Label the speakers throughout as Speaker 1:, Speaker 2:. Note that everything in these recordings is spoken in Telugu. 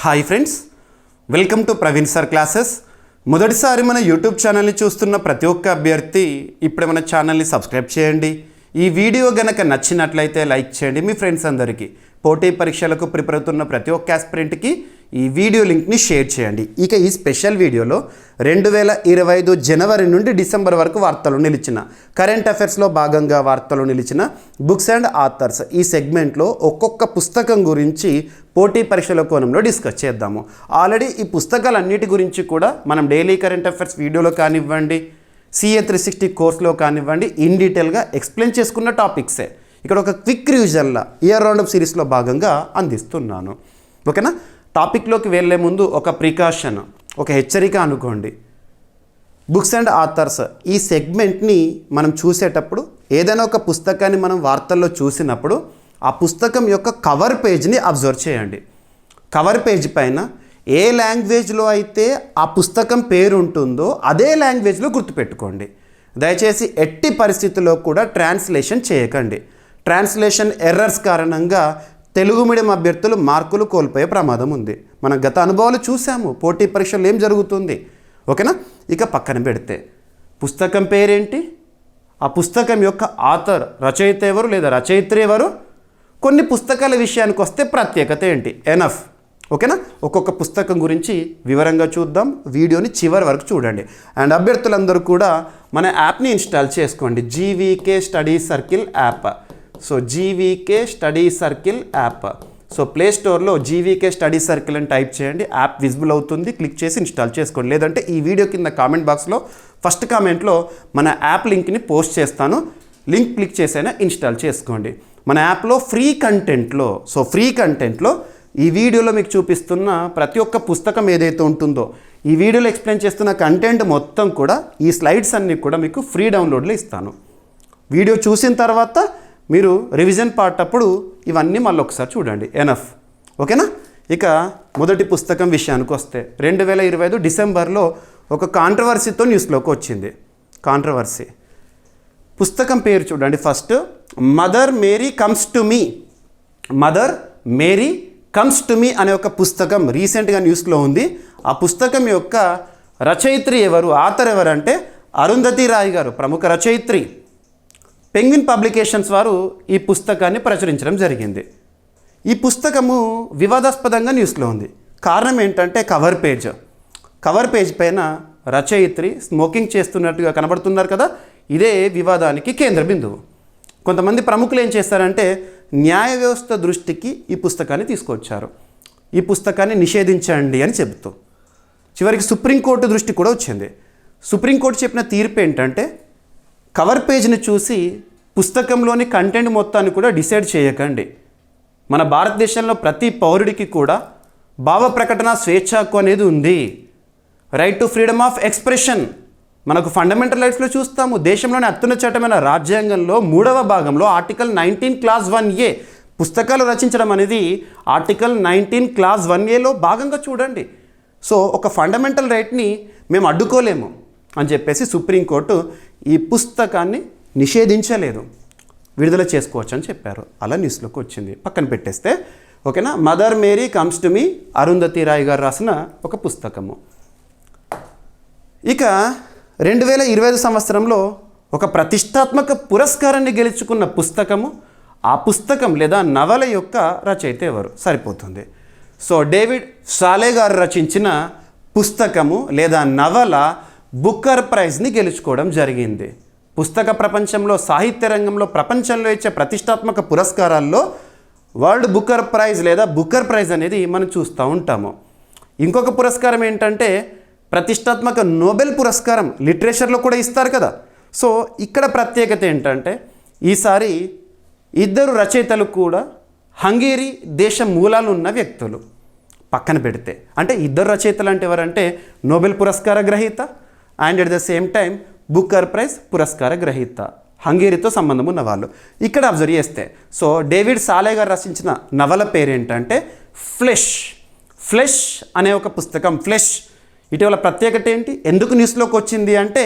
Speaker 1: Hi friends, welcome to Praveen sir classes. మొదటిసారి మన యూట్యూబ్ ఛానల్ని చూస్తున్న ప్రతి ఒక్క అభ్యర్థి ఇప్పుడే మన ఛానల్ని సబ్స్క్రైబ్ చేయండి. ఈ వీడియో గనక నచ్చినట్లయితే లైక్ చేయండి. మీ ఫ్రెండ్స్ అందరికీ, పోటీ పరీక్షలకు ప్రిపేర్ అవుతున్న ప్రతి ఒక్క ఆస్పిరెంట్కి ఈ వీడియో లింక్ని షేర్ చేయండి. ఇక ఈ స్పెషల్ వీడియోలో 2025 జనవరి నుండి డిసెంబర్ వరకు వార్తలు నిలిచిన కరెంట్ అఫైర్స్లో భాగంగా వార్తలు నిలిచిన బుక్స్ అండ్ ఆథర్స్ ఈ సెగ్మెంట్లో ఒక్కొక్క పుస్తకం గురించి పోటీ పరీక్షల కోణంలో డిస్కస్ చేద్దాము. ఆల్రెడీ ఈ పుస్తకాలన్నిటి గురించి కూడా మనం డైలీ కరెంట్ అఫైర్స్ వీడియోలో కానివ్వండి, CA 360 కోర్సులో కానివ్వండి, ఇన్ డీటెయిల్గా ఎక్స్ప్లెయిన్ చేసుకున్న టాపిక్సే ఇక్కడ ఒక క్విక్ రివిజన్లా ఇయర్ రౌండప్ సిరీస్లో భాగంగా అందిస్తున్నాను. ఓకేనా? టాపిక్లోకి వెళ్ళే ముందు ఒక ప్రికాషన్, ఒక హెచ్చరిక అనుకోండి. బుక్స్ అండ్ ఆథర్స్ ఈ సెగ్మెంట్ని మనం చూసేటప్పుడు ఏదైనా ఒక పుస్తకాన్ని మనం వార్తల్లో చూసినప్పుడు ఆ పుస్తకం యొక్క కవర్ పేజ్ని అబ్జర్వ్ చేయండి. కవర్ పేజ్ పైన ఏ లాంగ్వేజ్లో అయితే ఆ పుస్తకం పేరు ఉంటుందో అదే లాంగ్వేజ్లో గుర్తుపెట్టుకోండి. దయచేసి ఎట్టి పరిస్థితుల్లో కూడా ట్రాన్స్లేషన్ చేయకండి. ట్రాన్స్లేషన్ ఎర్రర్స్ కారణంగా తెలుగు మీడియం అభ్యర్థులు మార్కులు కోల్పోయే ప్రమాదం ఉంది. మనం గత అనుభవాలు చూసాము, పోటీ పరీక్షలు ఏం జరుగుతుంది. ఓకేనా? ఇక పక్కన పెడితే పుస్తకం పేరేంటి, ఆ పుస్తకం యొక్క ఆథర్, రచయిత ఎవరు లేదా రచయిత్రి ఎవరు, కొన్ని పుస్తకాల విషయానికి వస్తే ప్రత్యేకత ఏంటి, ఎనఫ్. ఓకేనా? ఒక్కొక్క పుస్తకం గురించి వివరంగా చూద్దాం. వీడియోని చివరి వరకు చూడండి. అండ్ అభ్యర్థులందరూ కూడా మన యాప్ని ఇన్స్టాల్ చేసుకోండి, GVK study circle app. So GVK study circle app. So play స్టోర్లో జీవీకే స్టడీ సర్కిల్ అని టైప్ చేయండి, యాప్ విజిబుల్ అవుతుంది. క్లిక్ చేసి ఇన్స్టాల్ చేసుకోండి. లేదంటే ఈ వీడియో కింద కామెంట్ బాక్స్లో ఫస్ట్ కామెంట్లో మన యాప్ లింక్ని పోస్ట్ చేస్తాను, లింక్ క్లిక్ చేసైనా ఇన్స్టాల్ చేసుకోండి. మన యాప్లో ఫ్రీ కంటెంట్లో ఈ వీడియోలో మీకు చూపిస్తున్న ప్రతి ఒక్క పుస్తకం ఏదైతే ఉంటుందో, ఈ వీడియోలో ఎక్స్ప్లెయిన్ చేస్తున్న కంటెంట్ మొత్తం కూడా, ఈ స్లైడ్స్ అన్నీ కూడా మీకు ఫ్రీ డౌన్లోడ్లో ఇస్తాను. వీడియో చూసిన తర్వాత మీరు రివిజన్ పార్ట్ అప్పుడు ఇవన్నీ మళ్ళీ ఒకసారి చూడండి, ఎనఫ్. ఓకేనా? ఇక మొదటి పుస్తకం విషయానికి వస్తే 2025 డిసెంబర్లో ఒక కాంట్రవర్సీతో న్యూస్లోకి వచ్చింది. కాంట్రవర్సీ పుస్తకం పేరు చూడండి. First Mother Mary comes to me. Mother Mary comes to me అనే ఒక పుస్తకం రీసెంట్గా న్యూస్లో ఉంది. ఆ పుస్తకం యొక్క రచయిత్రి ఎవరు, ఆథర్ ఎవరంటే అరుంధతి రాయ్ గారు, ప్రముఖ రచయిత్రి. పెంగ్విన్ పబ్లికేషన్స్ వారు ఈ పుస్తకాన్ని ప్రచురించడం జరిగింది. ఈ పుస్తకము వివాదాస్పదంగా న్యూస్లో ఉంది. కారణం ఏంటంటే కవర్ పేజ్ పైన రచయిత్రి స్మోకింగ్ చేస్తున్నట్టుగా కనబడుతున్నారు కదా, ఇదే వివాదానికి కేంద్ర బిందువు. కొంతమంది ప్రముఖులు ఏం చేస్తారంటే న్యాయ వ్యవస్థ దృష్టికి ఈ పుస్తకాన్ని తీసుకొచ్చారు. ఈ పుస్తకాన్ని నిషేధించండి అని చెబుతూ చివరికి సుప్రీంకోర్టు దృష్టి కూడా వచ్చింది. సుప్రీంకోర్టు చెప్పిన తీర్పు ఏంటంటే కవర్ పేజ్ని చూసి పుస్తకంలోని కంటెంట్ మొత్తాన్ని కూడా డిసైడ్ చేయకండి. మన భారతదేశంలో ప్రతి పౌరుడికి కూడా భావ ప్రకటన స్వేచ్ఛ హక్కు అనేది ఉంది. Right to freedom of expression మనకు ఫండమెంటల్ రైట్స్లో చూస్తాము. దేశంలోని అత్యున్నత చట్టమైన రాజ్యాంగంలో 3వ భాగంలో ఆర్టికల్ 19 క్లాస్ 1A పుస్తకాలు రచించడం అనేది ఆర్టికల్ 19 క్లాస్ 1Aలో భాగంగా చూడండి. సో ఒక ఫండమెంటల్ రైట్ని మేము అడ్డుకోలేము అని చెప్పేసి సుప్రీంకోర్టు ఈ పుస్తకాన్ని నిషేధించలేదు, విడుదల చేసుకోవచ్చు అని చెప్పారు. అలా న్యూస్లోకి వచ్చింది. పక్కన పెట్టేస్తే ఓకేనా, మదర్ మేరీ కమ్స్ టు మీ, అరుంధతి రాయ్ గారు రాసిన ఒక పుస్తకము. ఇక 2025 సంవత్సరంలో ఒక ప్రతిష్టాత్మక పురస్కారాన్ని గెలుచుకున్న పుస్తకము, ఆ పుస్తకం లేదా నవల యొక్క రచయిత ఎవరు సరిపోతుంది. సో డేవిడ్ సాలే గారు రచించిన పుస్తకము లేదా నవల బుక్కర్ ప్రైజ్ని గెలుచుకోవడం జరిగింది. పుస్తక ప్రపంచంలో, సాహిత్య రంగంలో ప్రపంచంలో ఇచ్చే ప్రతిష్టాత్మక పురస్కారాల్లో వరల్డ్ బుక్కర్ ప్రైజ్ లేదా బుక్కర్ ప్రైజ్ అనేది మనం చూస్తూ ఉంటాము. ఇంకొక పురస్కారం ఏంటంటే ప్రతిష్టాత్మక నోబెల్ పురస్కారం, లిటరేచర్లో కూడా ఇస్తారు కదా. సో ఇక్కడ ప్రత్యేకత ఏంటంటే ఈసారి ఇద్దరు రచయితలు కూడా హంగేరీ దేశం మూలాలు ఉన్న వ్యక్తులు. పక్కన పెడితే అంటే ఇద్దరు రచయితలు అంటే ఎవరంటే నోబెల్ పురస్కార గ్రహీత and at the same time Booker prize పురస్కార గ్రహీత, హంగేరీతో సంబంధం ఉన్న వాళ్ళు. ఇక్కడ అబ్జర్వ్ చేస్తే సో డేవిడ్ సాలే గారు రచించిన నవల పేరేంటంటే ఫ్లెష్ అనే ఒక పుస్తకం. ఫ్లెష్ ఇటీవల ప్రత్యేకత ఏంటి, ఎందుకు న్యూస్లోకి వచ్చింది అంటే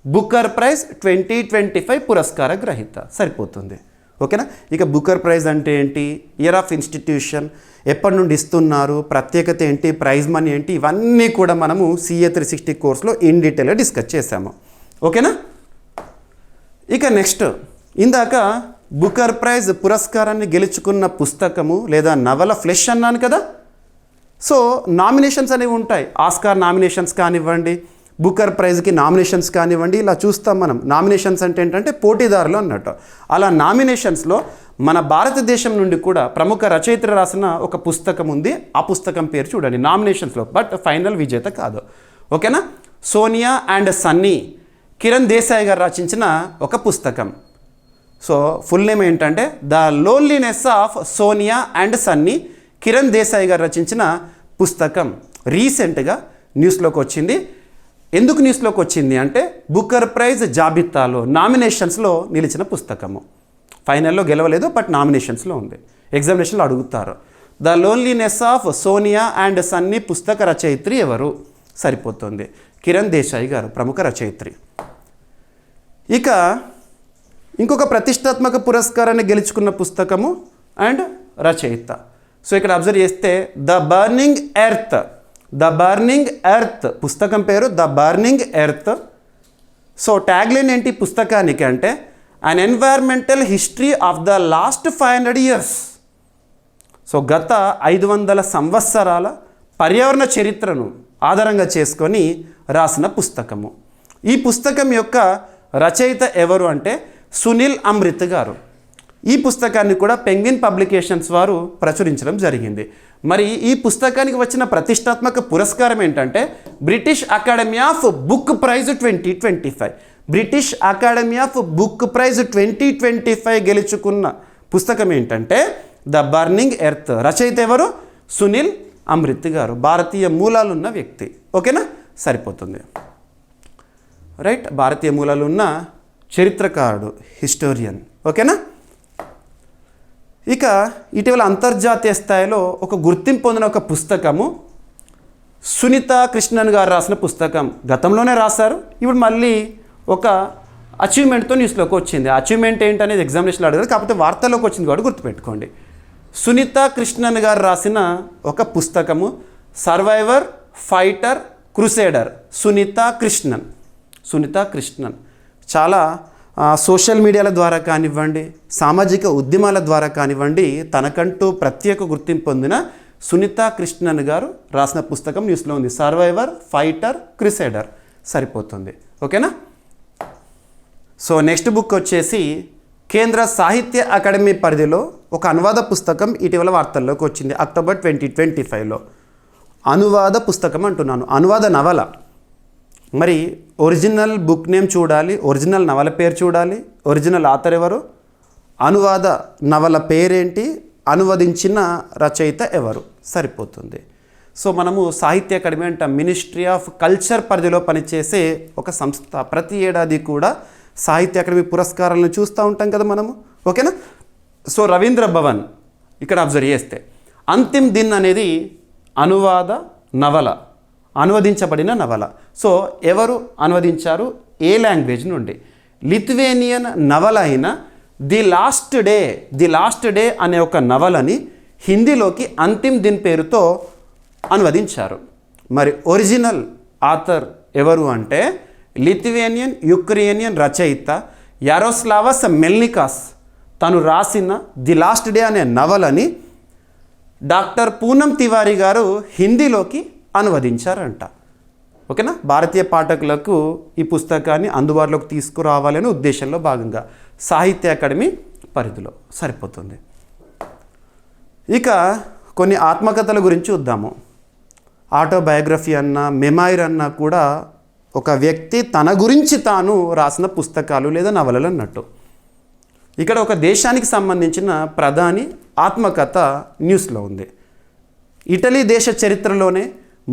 Speaker 1: బుక్కర్ ప్రైజ్ 2025 పురస్కార గ్రహీత సరిపోతుంది. ఓకేనా? ఇక బుకర్ ప్రైజ్ అంటే ఏంటి, ఇయర్ ఆఫ్ ఇన్స్టిట్యూషన్, ఎప్పటి నుండి ఇస్తున్నారు, ప్రత్యేకత ఏంటి, ప్రైజ్ మనీ ఏంటి, ఇవన్నీ కూడా మనము CA 360 కోర్సులో ఇన్ డీటెయిల్గా డిస్కస్ చేసాము. ఓకేనా. ఇక నెక్స్ట్, ఇందాక బుకర్ ప్రైజ్ పురస్కారాన్ని గెలుచుకున్న పుస్తకము లేదా నవల ఫ్లెష్ అన్నాను కదా. సో నామినేషన్స్ అనేవి ఉంటాయి. ఆస్కార్ నామినేషన్స్ కానివ్వండి, బుకర్ ప్రైజ్కి నామినేషన్స్ కానివ్వండి, ఇలా చూస్తాం మనం. నామినేషన్స్ అంటే ఏంటంటే పోటీదారులు అన్నట్టు. అలా నామినేషన్స్లో మన భారతదేశం నుండి కూడా ప్రముఖ రచయిత్రి రాసిన ఒక పుస్తకం ఉంది. ఆ పుస్తకం పేరు చూడండి నామినేషన్స్లో, బట్ ఫైనల్ విజేత కాదు. ఓకేనా. సోనియా అండ్ సన్నీ, కిరణ్ దేశాయ్ గారు రచించిన ఒక పుస్తకం. సో ఫుల్ నేమ్ ఏంటంటే the loneliness of Sonia and Sunny, Kiran Desai గారు రచించిన పుస్తకం. రీసెంట్గా న్యూస్లోకి వచ్చింది. ఎందుకు న్యూస్లోకి వచ్చింది అంటే బుకర్ ప్రైజ్ జాబితాలో నామినేషన్స్లో నిలిచిన పుస్తకము. ఫైనల్లో గెలవలేదు, బట్ నామినేషన్స్లో ఉంది. ఎగ్జామినేషన్లో అడుగుతారు the loneliness of Sonia and Sunny పుస్తక రచయిత్రి ఎవరు? సరిపోతుంది, కిరణ్ దేశాయ్ గారు, ప్రముఖ రచయిత్రి. ఇక ఇంకొక ప్రతిష్టాత్మక పురస్కారాన్ని గెలుచుకున్న పుస్తకము అండ్ రచయిత. సో ఇక్కడ అబ్జర్వ్ చేస్తే the burning earth, the burning earth పుస్తకం పేరు the burning earth. So tagline ఏంటి పుస్తకానికి అంటే an environmental history of the last 500 years. So గత 500 సంవత్సరాల పర్యావరణ చరిత్రను ఆధారంగా చేసుకొని రాసిన పుస్తకము. ఈ పుస్తకం యొక్క రచయిత ఎవరు అంటే సునీల్ అమృత్ గారు. ఈ పుస్తకాన్ని కూడా పెంగ్విన్ పబ్లికేషన్స్ వారు ప్రచురించడం జరిగింది. మరి ఈ పుస్తకానికి వచ్చిన ప్రతిష్టాత్మక పురస్కారం ఏంటంటే British Academy of book prize 2025. British Academy of book prize 2025 గెలుచుకున్న పుస్తకం ఏంటంటే ద బర్నింగ్ ఎర్త్. రచయిత ఎవరు? సునీల్ అమృత్ గారు, భారతీయ మూలాలున్న వ్యక్తి. ఓకేనా, సరిపోతుంది. రైట్, భారతీయ మూలాలు ఉన్న చరిత్రకారుడు, హిస్టోరియన్. ఓకేనా. ఇక ఇటీవల అంతర్జాతీయ స్థాయిలో ఒక గుర్తింపు పొందిన ఒక పుస్తకము సునీత కృష్ణన్ గారు రాసిన పుస్తకం. గతంలోనే రాశారు, ఇప్పుడు మళ్ళీ ఒక అచీవ్మెంట్తో న్యూస్లోకి వచ్చింది. అచీవ్మెంట్ ఏంటనేది ఎగ్జామినేషన్లో అడిగారు, కాకపోతే వార్తల్లోకి వచ్చింది కాబట్టి గుర్తుపెట్టుకోండి. సునీత కృష్ణన్ గారు రాసిన ఒక పుస్తకము survivor, fighter, crusader. Sunitha Krishnan, Sunitha Krishnan చాలా సోషల్ మీడియాల ద్వారా కానివ్వండి, సామాజిక ఉద్యమాల ద్వారా కానివ్వండి, తనకంటూ ప్రత్యేక గుర్తింపు పొందిన సునీత కృష్ణన్ గారు రాసిన పుస్తకం న్యూస్లో ఉంది. Survivor, fighter, crusader. సరిపోతుంది. ఓకేనా. సో నెక్స్ట్ బుక్ వచ్చేసి కేంద్ర సాహిత్య అకాడమీ పరిధిలో ఒక అనువాద పుస్తకం ఇటీవల వార్తల్లోకి వచ్చింది అక్టోబర్ 2025లో. అనువాద పుస్తకం అంటున్నాను, అనువాద నవల. మరి ఒరిజినల్ బుక్ నేమ్ చూడాలి, ఒరిజినల్ నవల పేరు చూడాలి, ఒరిజినల్ ఆథర్ ఎవరు, అనువాద నవల పేరేంటి, అనువదించిన రచయిత ఎవరు, సరిపోతుంది. సో మనము సాహిత్య అకాడమీ అంటాం, మినిస్ట్రీ ఆఫ్ కల్చర్ పరిధిలో పనిచేసే ఒక సంస్థ. ప్రతి ఏడాది కూడా సాహిత్య అకాడమీ పురస్కారాలను చూస్తూ ఉంటాం కదా మనము. ఓకేనా. సో రవీంద్ర భవన్ ఇక్కడ అబ్జర్వ్ చేస్తే అంతిమ్ దిన్ అనేది అనువాద నవల, అనువదించబడిన నవల. సో ఎవరు అనువదించారు, ఏ లాంగ్వేజ్ నుండి? లిథువేనియన్ నవల అయిన ది లాస్ట్ డే అనే ఒక నవలని హిందీలోకి అంతిమ్ దిన్ పేరుతో అనువదించారు. మరి ఒరిజినల్ ఆథర్ ఎవరు అంటే లిథువేనియన్ యుక్రేనియన్ రచయిత యారోస్లావస్ మెల్నికాస్. తను రాసిన ది లాస్ట్ డే అనే నవలని డాక్టర్ పూనం తివారీ గారు హిందీలోకి అనువదించారంట. ఓకేనా. భారతీయ పాఠకులకు ఈ పుస్తకాన్ని అందుబాటులోకి తీసుకురావాలనే ఉద్దేశంలో భాగంగా సాహిత్య అకాడమీ పరిధిలో. సరిపోతుంది. ఇక కొన్ని ఆత్మకథల గురించి చూద్దాము. ఆటోబయోగ్రఫీ అన్నా, మెమైర్ అన్నా కూడా ఒక వ్యక్తి తన గురించి తాను రాసిన పుస్తకాలు లేదా నవలలు అన్నట్టు. ఇక్కడ ఒక దేశానికి సంబంధించిన ప్రధాని ఆత్మకథ న్యూస్లో ఉంది. ఇటలీ దేశ చరిత్రలోనే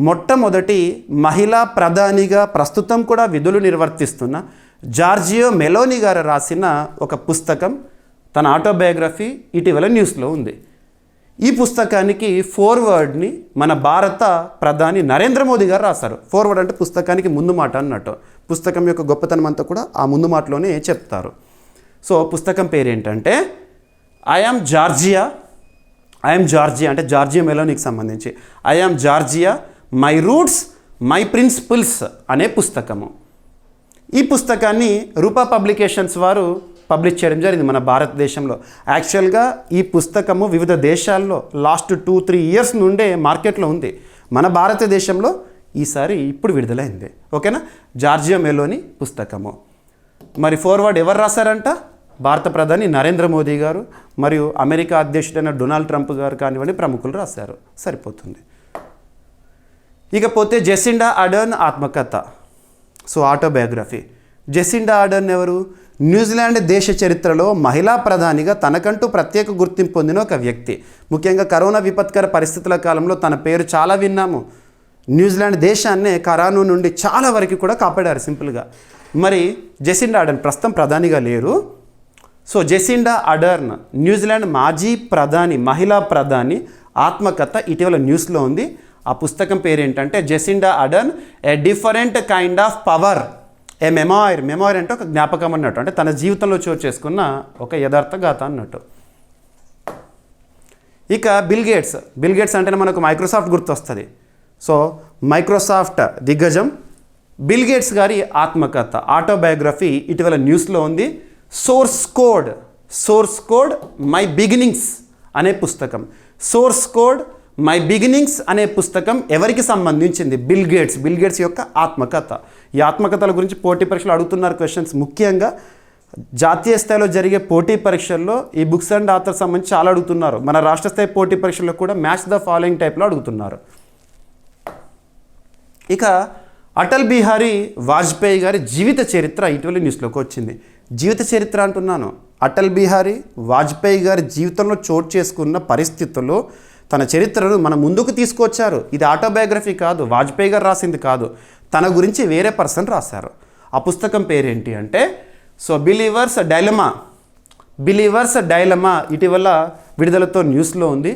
Speaker 1: మొట్టమొదటి మహిళా ప్రధానిగా ప్రస్తుతం కూడా విధులు నిర్వర్తిస్తున్న జార్జియో మెలోని గారు రాసిన ఒక పుస్తకం, తన ఆటోబయోగ్రఫీ ఇటీవల న్యూస్లో ఉంది. ఈ పుస్తకానికి ఫోర్వర్డ్ని మన భారత ప్రధాని నరేంద్ర మోదీ గారు రాశారు. ఫోర్వర్డ్ అంటే పుస్తకానికి ముందు మాట అన్నట్టు. పుస్తకం యొక్క గొప్పతనం అంతా కూడా ఆ ముందు మాటలోనే చెప్తారు. సో పుస్తకం పేరు ఏంటంటే I am Giorgia, I am Giorgia అంటే జార్జియా మెలోనీకి సంబంధించి I am Giorgia my roots my principles అనే పుస్తకము. ఈ పుస్తకాన్ని రూపా పబ్లికేషన్స్ వారు పబ్లిష్ చేయడం జరిగింది మన భారతదేశంలో. యాక్చువల్గా ఈ పుస్తకము వివిధ దేశాల్లో లాస్ట్ 2-3 ఇయర్స్ నుండే మార్కెట్లో ఉంది. మన భారతదేశంలో ఈసారి ఇప్పుడు విడుదలైంది. ఓకేనా, జార్జియా మెలోనీ పుస్తకము. మరి ఫార్వర్డ్ ఎవరు రాశారంట? భారత ప్రధాని నరేంద్ర మోదీ గారు మరియు అమెరికా అధ్యక్షుడైన డొనాల్డ్ ట్రంప్ గారు కానివ్వండి ప్రముఖులు రాశారు. సరిపోతుంది. ఇకపోతే జెసిండా ఆర్డర్న్ ఆత్మకథ, సో ఆటోబయోగ్రఫీ. జెసిండా ఆర్డర్న్ ఎవరు? న్యూజిలాండ్ దేశ చరిత్రలో మహిళా ప్రధానిగా తనకంటూ ప్రత్యేక గుర్తింపు పొందిన ఒక వ్యక్తి. ముఖ్యంగా కరోనా విపత్కర పరిస్థితుల కాలంలో తన పేరు చాలా విన్నాము. న్యూజిలాండ్ దేశాన్నే కరోనా నుండి చాలా వరకు కూడా కాపాడారు సింపుల్గా. మరి జెసిండా ఆర్డర్న్ ప్రస్తుతం ప్రధానిగా లేరు. సో జెసిండా ఆర్డర్న్ న్యూజిలాండ్ మాజీ ప్రధాని, మహిళా ప్రధాని ఆత్మకథ ఇటీవల న్యూస్లో ఉంది. ఆ పుస్తకం పేరు ఏంటంటే Jacinda Ardern a different kind of power, A memoir. Memoir అంటే ఒక జ్ఞాపకం అన్నట్టు, అంటే తన జీవితంలో చోటు చేసుకున్న ఒక యథార్థ గాథ అన్నట్టు. ఇక బిల్ గేట్స్ అంటేనే మనకు మైక్రోసాఫ్ట్ గుర్తొస్తుంది. సో మైక్రోసాఫ్ట్ దిగ్గజం బిల్ గేట్స్ గారి ఆత్మకథ ఆటోబయోగ్రఫీ ఇటీవల న్యూస్లో ఉంది. సోర్స్ కోడ్ మై బిగినింగ్స్ అనే పుస్తకం. సోర్స్ కోడ్ మై బిగినింగ్స్ అనే పుస్తకం ఎవరికి సంబంధించింది? బిల్ గేట్స్ యొక్క ఆత్మకథ. ఈ ఆత్మకథల గురించి పోటీ పరీక్షలు అడుగుతున్నారు క్వశ్చన్స్. ముఖ్యంగా జాతీయ స్థాయిలో జరిగే పోటీ పరీక్షల్లో ఈ బుక్స్ అండ్ ఆథర్ సంబంధించి చాలా అడుగుతున్నారు. మన రాష్ట్ర స్థాయి పోటీ పరీక్షల్లో కూడా మ్యాచ్ ద ఫాలోయింగ్ టైప్లో అడుగుతున్నారు. ఇక అటల్ బిహారీ వాజ్పేయి గారి జీవిత చరిత్ర ఇటీవల న్యూస్లోకి వచ్చింది. జీవిత చరిత్ర అంటున్నాను. అటల్ బిహారీ వాజ్పేయి గారి జీవితంలో చోటు చేసుకున్న పరిస్థితుల్లో తన చరిత్రను మన ముందుకు తీసుకొచ్చారు. ఇది ఆటోబయోగ్రఫీ కాదు, వాజ్పేయి గారు రాసింది కాదు, తన గురించి వేరే పర్సన్ రాశారు. ఆ పుస్తకం పేరేంటి అంటే సో బిలీవర్స్ డైలమా ఇటీవల విడుదలతో న్యూస్లో ఉంది.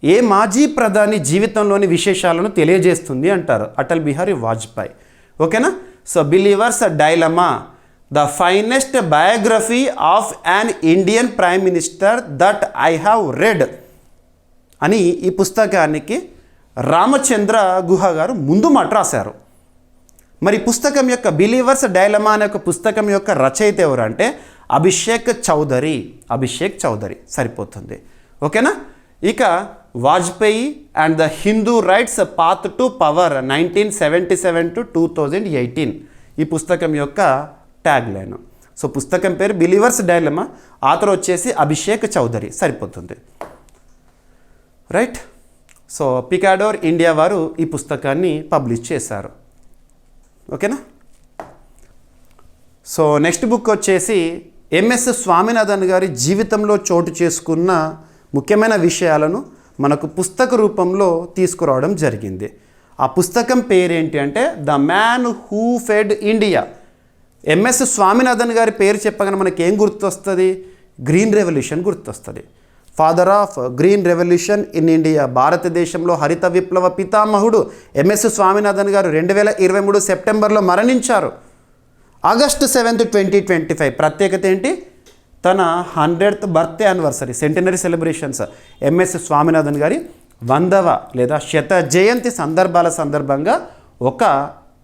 Speaker 1: ఏ మాజీ ప్రధాని జీవితంలోని విశేషాలను తెలియజేస్తుంది అంటారు అటల్ బిహారీ వాజ్పేయి. ఓకేనా, so believers dilemma the finest biography of an Indian prime minister that I have read అని ఈ పుస్తకానికి రామచంద్ర గుహ గారు ముందు మాట రాశారు. మరి పుస్తకం యొక్క బిలీవర్స్ డైలమా అనే ఒక పుస్తకం యొక్క రచయిత ఎవరు అంటే అభిషేక్ చౌదరి. సరిపోతుంది. ఓకేనా, ఇక Vajpayee and the Hindu rights path to power 1977 to 2018 ఈ పుస్తకం యొక్క ట్యాగ్ లైన్. సో పుస్తకం పేరు బిలీవర్స్ డైలమా, ఆథర్ వచ్చేసి అభిషేక్ చౌదరి. సరిపోతుంది. రైట్. సో పికాడోర్ ఇండియా వారు ఈ పుస్తకాన్ని పబ్లిష్ చేశారు. ఓకేనా. సో నెక్స్ట్ బుక్ వచ్చేసి ఎంఎస్ స్వామినాథన్ గారి జీవితంలో చోటు చేసుకున్న ముఖ్యమైన విషయాలను మనకు పుస్తక రూపంలో తీసుకురావడం జరిగింది. ఆ పుస్తకం పేరేంటి అంటే the man who fed India. MS Swaminathan గారి పేరు చెప్పగానే మనకి ఏం గుర్తొస్తుంది? గ్రీన్ రెవల్యూషన్ గుర్తొస్తుంది. Father of green revolution in India. భారతదేశంలో హరిత విప్లవ పితామహుడు ఎంఎస్ స్వామినాథన్ గారు 2023 సెప్టెంబర్లో మరణించారు. ఆగస్టు 7, 2025 ప్రత్యేకత ఏంటి? తన 100th birthday anniversary centenary celebrations MS Swaminathan గారి 100వ లేదా శత జయంతి సందర్భంగా ఒక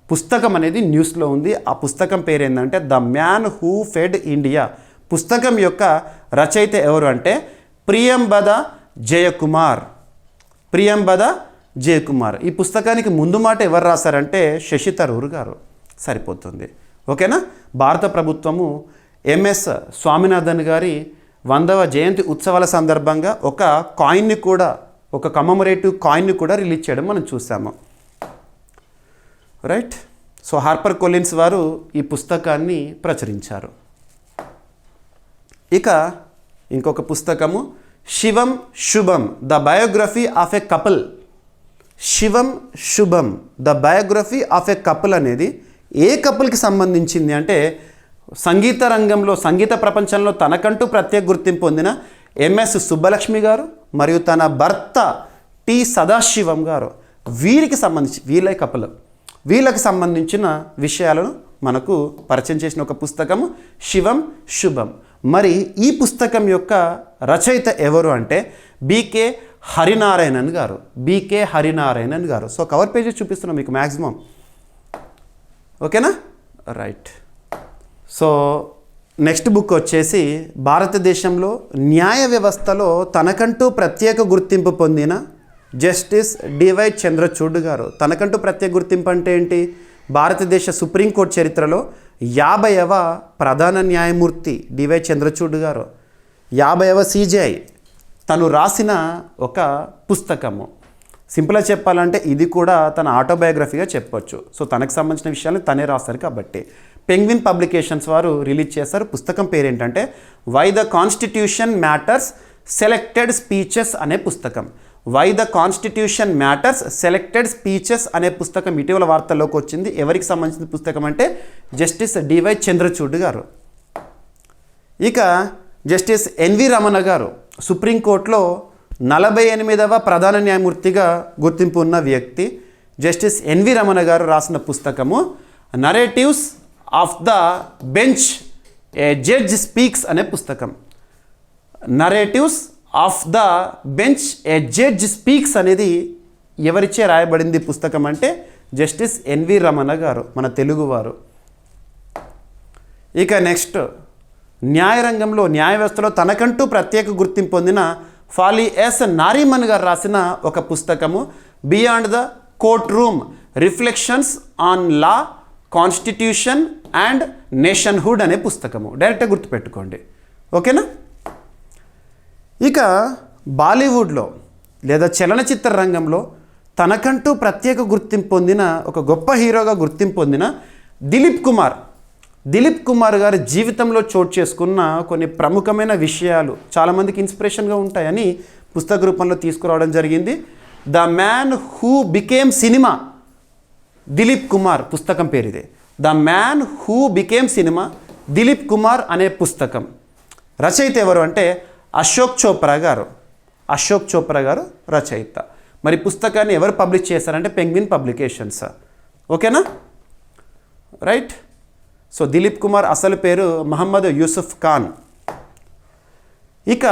Speaker 1: పుస్తకం అనేది న్యూస్లో ఉంది. ఆ పుస్తకం పేరు ఏంటంటే the man who fed India. పుస్తకం యొక్క రచయిత ఎవరు అంటే ప్రియంబద జయకుమార్. ఈ పుస్తకానికి ముందు మాట ఎవరు రాశారంటే శశి థరూర్ గారు. సరిపోతుంది. ఓకేనా. భారత ప్రభుత్వము ఎంఎస్ స్వామినాథన్ గారి 100వ జయంతి ఉత్సవాల సందర్భంగా ఒక కాయిన్ని కూడా, ఒక కమమరేటివ్ కాయిన్ని కూడా రిలీజ్ చేయడం మనం చూసాము. రైట్. సో హార్పర్ కొలిన్స్ వారు ఈ పుస్తకాన్ని ప్రచురించారు. ఇక ఇంకొక పుస్తకము శివం శుభం the biography of a couple. The biography of a couple అనేది ఏ కపుల్కి సంబంధించింది అంటే సంగీత రంగంలో, సంగీత ప్రపంచంలో తనకంటూ ప్రత్యేక గుర్తింపు పొందిన ఎంఎస్ సుబ్బలక్ష్మి గారు మరియు తన భర్త టి సదాశివం గారు. వీళ్ళకి సంబంధించిన విషయాలను మనకు పరిచయం చేసిన ఒక పుస్తకము శివం శుభం. మరి ఈ పుస్తకం యొక్క రచయిత ఎవరు అంటే బీకే హరినారాయణన్ గారు. బీకే హరినారాయణన్ గారు. సో కవర్ పేజెస్ చూపిస్తున్నాం మీకు మ్యాక్సిమం. ఓకేనా, రైట్. సో నెక్స్ట్ బుక్ వచ్చేసి భారతదేశంలో న్యాయ వ్యవస్థలో తనకంటూ ప్రత్యేక గుర్తింపు పొందిన జస్టిస్ డివై చంద్రచూడ్ గారు. తనకంటూ ప్రత్యేక గుర్తింపు అంటే ఏంటి? భారతదేశ సుప్రీంకోర్టు చరిత్రలో 50వ ప్రధాన న్యాయమూర్తి డివై చంద్రచూడ్ గారు, 50వ సిజేఐ తను రాసిన ఒక పుస్తకము. సింపుల్గా చెప్పాలంటే ఇది కూడా తన ఆటోబయోగ్రఫీగా చెప్పొచ్చు. సో తనకు సంబంధించిన విషయాన్ని తనే రాస్తారు కాబట్టి పెంగ్విన్ పబ్లికేషన్స్ వారు రిలీజ్ చేస్తారు. పుస్తకం పేరేంటంటే why the constitution matters selected speeches అనే పుస్తకం. Why the constitution matters selected speeches అనే పుస్తకం ఇటీవల వార్తల్లోకి వచ్చింది. ఎవరికి సంబంధించిన పుస్తకం అంటే జస్టిస్ డివై చంద్రచూడ్ గారు. ఇక జస్టిస్ ఎన్వి రమణ గారు సుప్రీంకోర్టులో 48వ ప్రధాన న్యాయమూర్తిగా గుర్తింపు ఉన్న వ్యక్తి. జస్టిస్ ఎన్వి రమణ గారు రాసిన పుస్తకము narratives of the bench A judge speaks అనే పుస్తకం. Narratives of the bench A judge speaks అనేది ఎవరిచే రాయబడింది పుస్తకం అంటే జస్టిస్ ఎన్వి రమణ గారు, మన తెలుగువారు. ఇక నెక్స్ట్ న్యాయరంగంలో న్యాయ వ్యవస్థలో తనకంటూ ప్రత్యేక గుర్తింపు పొందిన ఫాలీ ఎస్ నారీమన్ గారు రాసిన ఒక పుస్తకము beyond the courtroom reflections on law constitution and nationhood అనే పుస్తకము. డైరెక్ట్గా గుర్తుపెట్టుకోండి. ఓకేనా. ఇక బాలీవుడ్లో లేదా చలనచిత్ర రంగంలో తనకంటూ ప్రత్యేక గుర్తింపు పొందిన ఒక గొప్ప హీరోగా గుర్తింపు పొందిన దిలీప్ కుమార్ గారి జీవితంలో చోటు చేసుకున్న కొన్ని ప్రముఖమైన విషయాలు చాలామందికి ఇన్స్పిరేషన్గా ఉంటాయని పుస్తక రూపంలో తీసుకురావడం జరిగింది. The man who became cinema, Dilip Kumar పుస్తకం పేరు ఇదే. The man who became cinema, Dilip Kumar అనే పుస్తకం. రచయిత ఎవరు అంటే అశోక్ చోప్రా గారు రచయిత. మరి పుస్తకాన్ని ఎవరు పబ్లిష్ చేశారంటే పెంగ్విన్ పబ్లికేషన్స్. ఓకేనా, రైట్. సో దిలీప్ కుమార్ అసలు పేరు మహమ్మద్ యూసుఫ్ ఖాన్. ఇక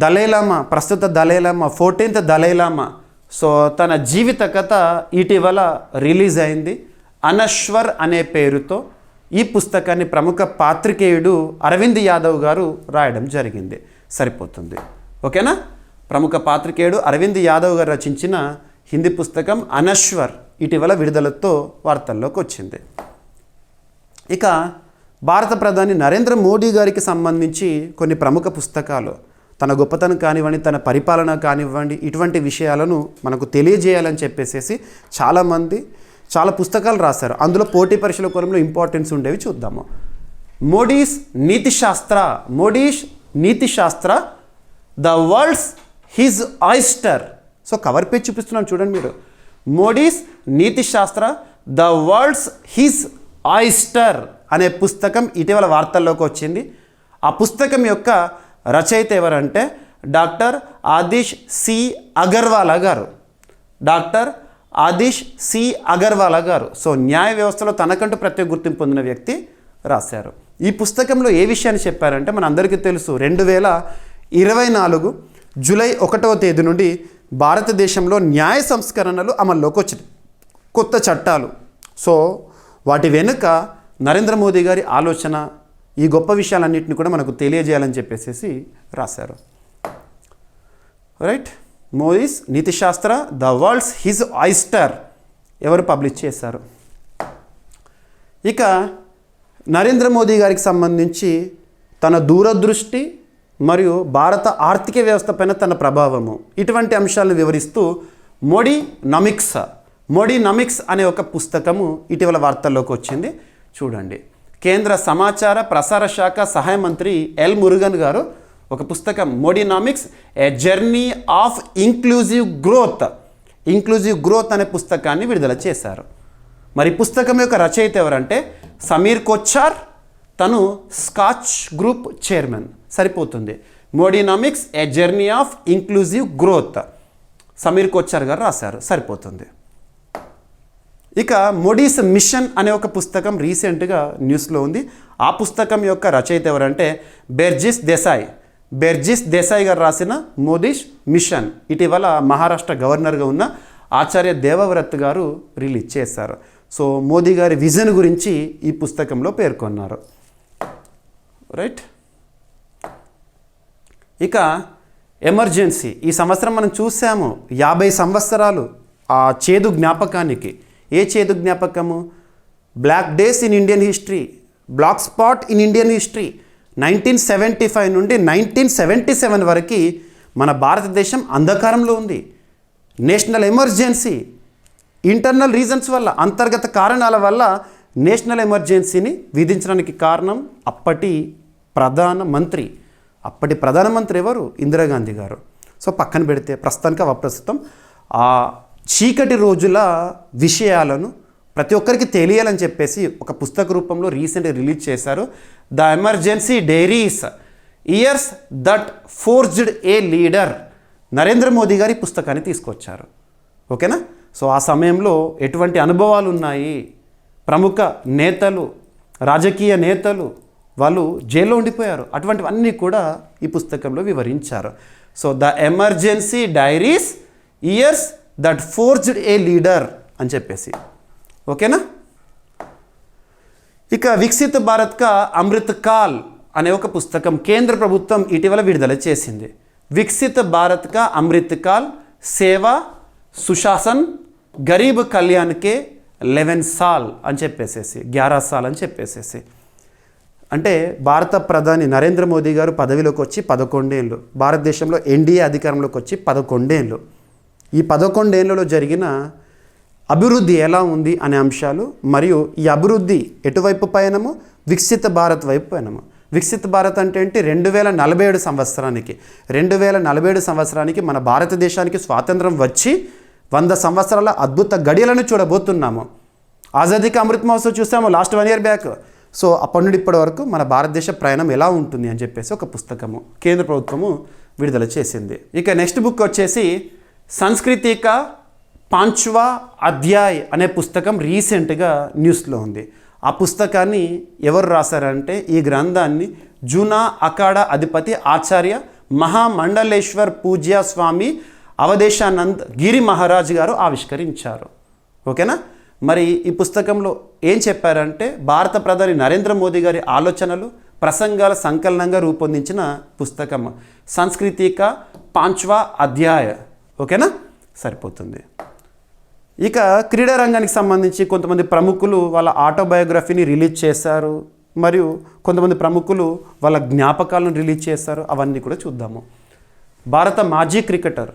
Speaker 1: దలైలామా, ప్రస్తుత దలైలామా, 14th దలైలామా. సో తన జీవిత కథ ఇటీవల రిలీజ్ అయింది. అనశ్వర్ అనే పేరుతో ఈ పుస్తకాన్ని ప్రముఖ పాత్రికేయుడు అరవింద్ యాదవ్ గారు రాయడం జరిగింది. సరిపోతుంది. ఓకేనా. ప్రముఖ పాత్రికేయుడు అరవింద్ యాదవ్ గారు రచించిన హిందీ పుస్తకం అనశ్వర్ ఇటీవల విడుదలతో వార్తల్లోకి వచ్చింది. ఇక భారత ప్రధాని నరేంద్ర మోడీ గారికి సంబంధించి కొన్ని ప్రముఖ పుస్తకాలు, తన గొప్పతనం కానివ్వండి, తన పరిపాలన కానివ్వండి, ఇటువంటి విషయాలను మనకు తెలియజేయాలని చెప్పేసి చాలామంది చాలా పుస్తకాలు రాశారు. అందులో పోటీ పరీక్షల కోణంలో ఇంపార్టెన్స్ ఉండేవి చూద్దాము. మోడీస్ నీతి శాస్త్ర the world's his oyster. So cover page చూపిస్తున్నాను చూడండి మీరు. మోడీస్ నీతి శాస్త్ర ద వరల్డ్స్ హిజ్ ఆయిస్టర్ అనే పుస్తకం ఇటీవల వార్తల్లోకి వచ్చింది. ఆ పుస్తకం యొక్క రచయిత ఎవరంటే డాక్టర్ ఆదిష్ సి అగర్వాలా గారు. సో న్యాయ వ్యవస్థలో తనకంటూ ప్రత్యేక గుర్తింపు పొందిన వ్యక్తి రాశారు. ఈ పుస్తకంలో ఏ విషయాన్ని చెప్పారంటే మన అందరికీ తెలుసు 2024 జూలై 1వ తేదీ నుండి భారతదేశంలో న్యాయ సంస్కరణలు అమల్లోకి వచ్చింది, కొత్త చట్టాలు. సో వాటి వెనుక నరేంద్ర మోదీ గారి ఆలోచన, ఈ గొప్ప విషయాలన్నింటినీ కూడా మనకు తెలియజేయాలని చెప్పేసి రాశారు. Right. Modi's Neetishastra the world's his oyster ఎవరు పబ్లిష్ చేశారు. ఇక నరేంద్ర మోదీ గారికి సంబంధించి తన దూరదృష్టి మరియు భారత ఆర్థిక వ్యవస్థ పైన తన ప్రభావము, ఇటువంటి అంశాలను వివరిస్తూ మోడీనమిక్స్ అనే ఒక పుస్తకము ఇటీవల వార్తల్లోకి వచ్చింది. చూడండి. కేంద్ర సమాచార ప్రసార శాఖ సహాయ మంత్రి ఎల్ మురుగన్ గారు ఒక పుస్తకం Modinomics a journey of inclusive growth అనే పుస్తకాన్ని విడుదల చేశారు. మరి పుస్తకం యొక్క రచయిత ఎవరంటే సమీర్ కొచ్చార్, తను స్కాచ్ గ్రూప్ చైర్మన్. సరిపోతుంది. Modinomics a journey of inclusive growth Sameer Kochhar గారు రాశారు. సరిపోతుంది. ఇక మోడీస్ మిషన్ అనే ఒక పుస్తకం రీసెంట్గా న్యూస్లో ఉంది. ఆ పుస్తకం యొక్క రచయిత ఎవరంటే బెర్జిస్ బెర్జిస్ దేశాయ్ గారు రాసిన మోదీష్ మిషన్ ఇటీవల మహారాష్ట్ర గవర్నర్గా ఉన్న ఆచార్య దేవవ్రత్ గారు రిలీజ్ చేశారు. సో మోదీ గారి విజన్ గురించి ఈ పుస్తకంలో పేర్కొన్నారు. రైట్. ఇక ఎమర్జెన్సీ ఈ సంవత్సరం మనం చూసాము 50 సంవత్సరాలు ఆ చేదు జ్ఞాపకానికి. ఏ చేదు జ్ఞాపకము? Black days in Indian history, black spot in Indian history. 1975 నుండి 1977 వరకు మన భారతదేశం అంధకారంలో ఉంది. నేషనల్ ఎమర్జెన్సీ ఇంటర్నల్ రీజన్స్ వల్ల, అంతర్గత కారణాల వల్ల నేషనల్ ఎమర్జెన్సీని విధించడానికి కారణం అప్పటి ప్రధానమంత్రి ఎవరు? ఇందిరాగాంధీ గారు. సో పక్కన పెడితే ప్రస్తుతానికి అప్రస్తుతం ఆ చీకటి రోజుల విషయాలను ప్రతి ఒక్కరికి తెలియాలని చెప్పేసి ఒక పుస్తక రూపంలో రీసెంట్గా రిలీజ్ చేశారు. The emergency diaries, years that forged A leader. Narendra Modi గారి పుస్తకాన్ని తీసుకొచ్చారు. ఓకేనా. సో ఆ సమయంలో ఎటువంటి అనుభవాలు ఉన్నాయి, ప్రముఖ నేతలు, రాజకీయ నేతలు వాళ్ళు జైల్లో ఉండిపోయారు, అటువంటివన్నీ కూడా ఈ పుస్తకంలో వివరించారు. So the emergency diaries, years that forged A leader అని చెప్పేసి. ఓకేనా. ఇక వికసిత్ భారత్ కా అమృత్ కాల్ అనే ఒక పుస్తకం కేంద్ర ప్రభుత్వం ఇటీవల విడుదల చేసింది. వికసిత్ భారత్ కా అమృత్ కాల్, సేవా, సుశాసన్, గరీబ్ కళ్యాణ్కే 11 సాల్ అని చెప్పేసేసి, 11 సాల్ అని చెప్పేసేసి. అంటే భారత ప్రధాని నరేంద్ర మోదీ గారు పదవిలోకి వచ్చి 11 ఏళ్ళు, భారతదేశంలో ఎన్డీఏ అధికారంలోకి వచ్చి 11 ఏళ్ళు. ఈ 11 ఏళ్ళలో జరిగిన అభివృద్ధి ఎలా ఉంది అనే అంశాలు, మరియు ఈ అభివృద్ధి ఎటువైపు పయనము? వికసిత భారత్ వైపు పయనము. వికసిత భారత్ అంటే ఏంటి? 2047 సంవత్సరానికి మన భారతదేశానికి స్వాతంత్రం వచ్చి 100 సంవత్సరాల అద్భుత గడియలను చూడబోతున్నాము. ఆజాదీ కా అమృత్ మహోత్సవ్ చూసాము లాస్ట్ 1 ఇయర్ బ్యాక్. సో అప్పటి నుండి ఇప్పటి వరకు మన భారతదేశ ప్రయాణం ఎలా ఉంటుంది అని చెప్పేసి ఒక పుస్తకము కేంద్ర ప్రభుత్వము విడుదల చేసింది. ఇక నెక్స్ట్ బుక్ వచ్చేసి సంస్కృతి కా 5వాं అధ్యాయ్ అనే పుస్తకం రీసెంట్గా న్యూస్లో ఉంది. ఆ పుస్తకాన్ని ఎవరు రాశారంటే, ఈ గ్రంథాన్ని జూనా అఖాడా అధిపతి ఆచార్య మహామండలేశ్వర్ పూజ్య స్వామి అవధేశానంద్ గిరి మహారాజ్ గారు ఆవిష్కరించారు. ఓకేనా. మరి ఈ పుస్తకంలో ఏం చెప్పారంటే, భారత ప్రధాని నరేంద్ర మోదీ గారి ఆలోచనలు, ప్రసంగాల సంకలనంగా రూపొందించిన పుస్తకం సంస్కృతి కా 5వాं అధ్యాయ. ఓకేనా, సరిపోతుంది. ఇక క్రీడా రంగానికి సంబంధించి కొంతమంది ప్రముఖులు వాళ్ళ ఆటోబయోగ్రఫీని రిలీజ్ చేశారు, మరియు కొంతమంది ప్రముఖులు వాళ్ళ జ్ఞాపకాలను రిలీజ్ చేశారు. అవన్నీ కూడా చూద్దాము. భారత మాజీ క్రికెటర్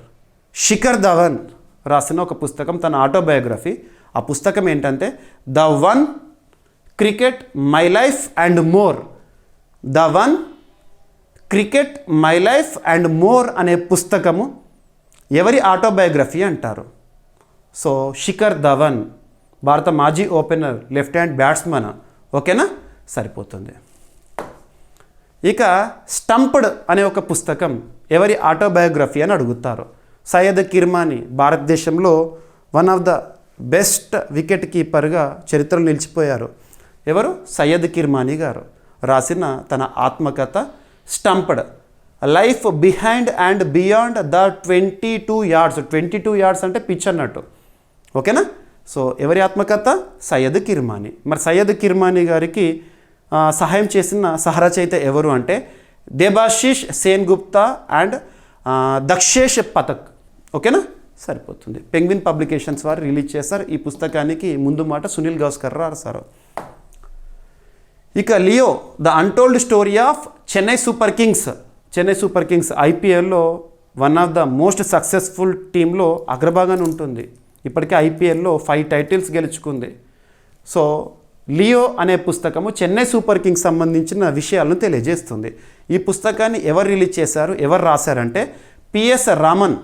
Speaker 1: శిఖర్ ధవన్ రాసిన ఒక పుస్తకం, తన ఆటోబయోగ్రఫీ. ఆ పుస్తకం ఏంటంటే the one cricket my life and more. The one cricket my life and more అనే పుస్తకము ఎవరి ఆటోబయోగ్రఫీ అంటారు? సో శిఖర్ ధవన్, భారత మాజీ ఓపెనర్, లెఫ్ట్ హ్యాండ్ బ్యాట్స్మన్. ఓకేనా, సరిపోతుంది. ఇక స్టంప్డ్ అనే ఒక పుస్తకం ఎవరి ఆటోబయోగ్రఫీ అని అడుగుతారు. సయ్యద్ కిర్మానీ, భారతదేశంలో one of the best wicket కీపర్గా చరిత్రలో నిలిచిపోయారు. ఎవరు? సయ్యద్ కిర్మానీ గారు రాసిన తన ఆత్మకథ stumped, life behind and beyond the 22 yards. 22 yards అంటే పిచ్ అన్నట్టు. ఓకేనా. సో ఎవరి ఆత్మకథ? సయ్యద్ కిర్మానీ. మరి సయ్యద్ కిర్మానీ గారికి సహాయం చేసిన సహరచయిత ఎవరు అంటే దేబాశిష్ సేన్ గుప్తా అండ్ దక్షేష్ పథక్. ఓకేనా, సరిపోతుంది. పెంగ్విన్ పబ్లికేషన్స్ వారు రిలీజ్ చేశారు. ఈ పుస్తకానికి ముందు మాట సునీల్ గవాస్కర్ రాశారు. ఇక Leo, the untold story of Chennai super kings. Chennai super kings ఐపీఎల్లో one of the most successful టీంలో అగ్రభాగాన్ని ఉంటుంది. ఇప్పటికే ఐపీఎల్లో 5 టైటిల్స్ గెలుచుకుంది. సో లియో అనే పుస్తకము చెన్నై సూపర్ కింగ్స్ సంబంధించిన విషయాలను తెలియజేస్తుంది. ఈ పుస్తకాన్ని ఎవరు రిలీజ్ చేశారు, ఎవరు రాశారంటే పిఎస్ రామన్.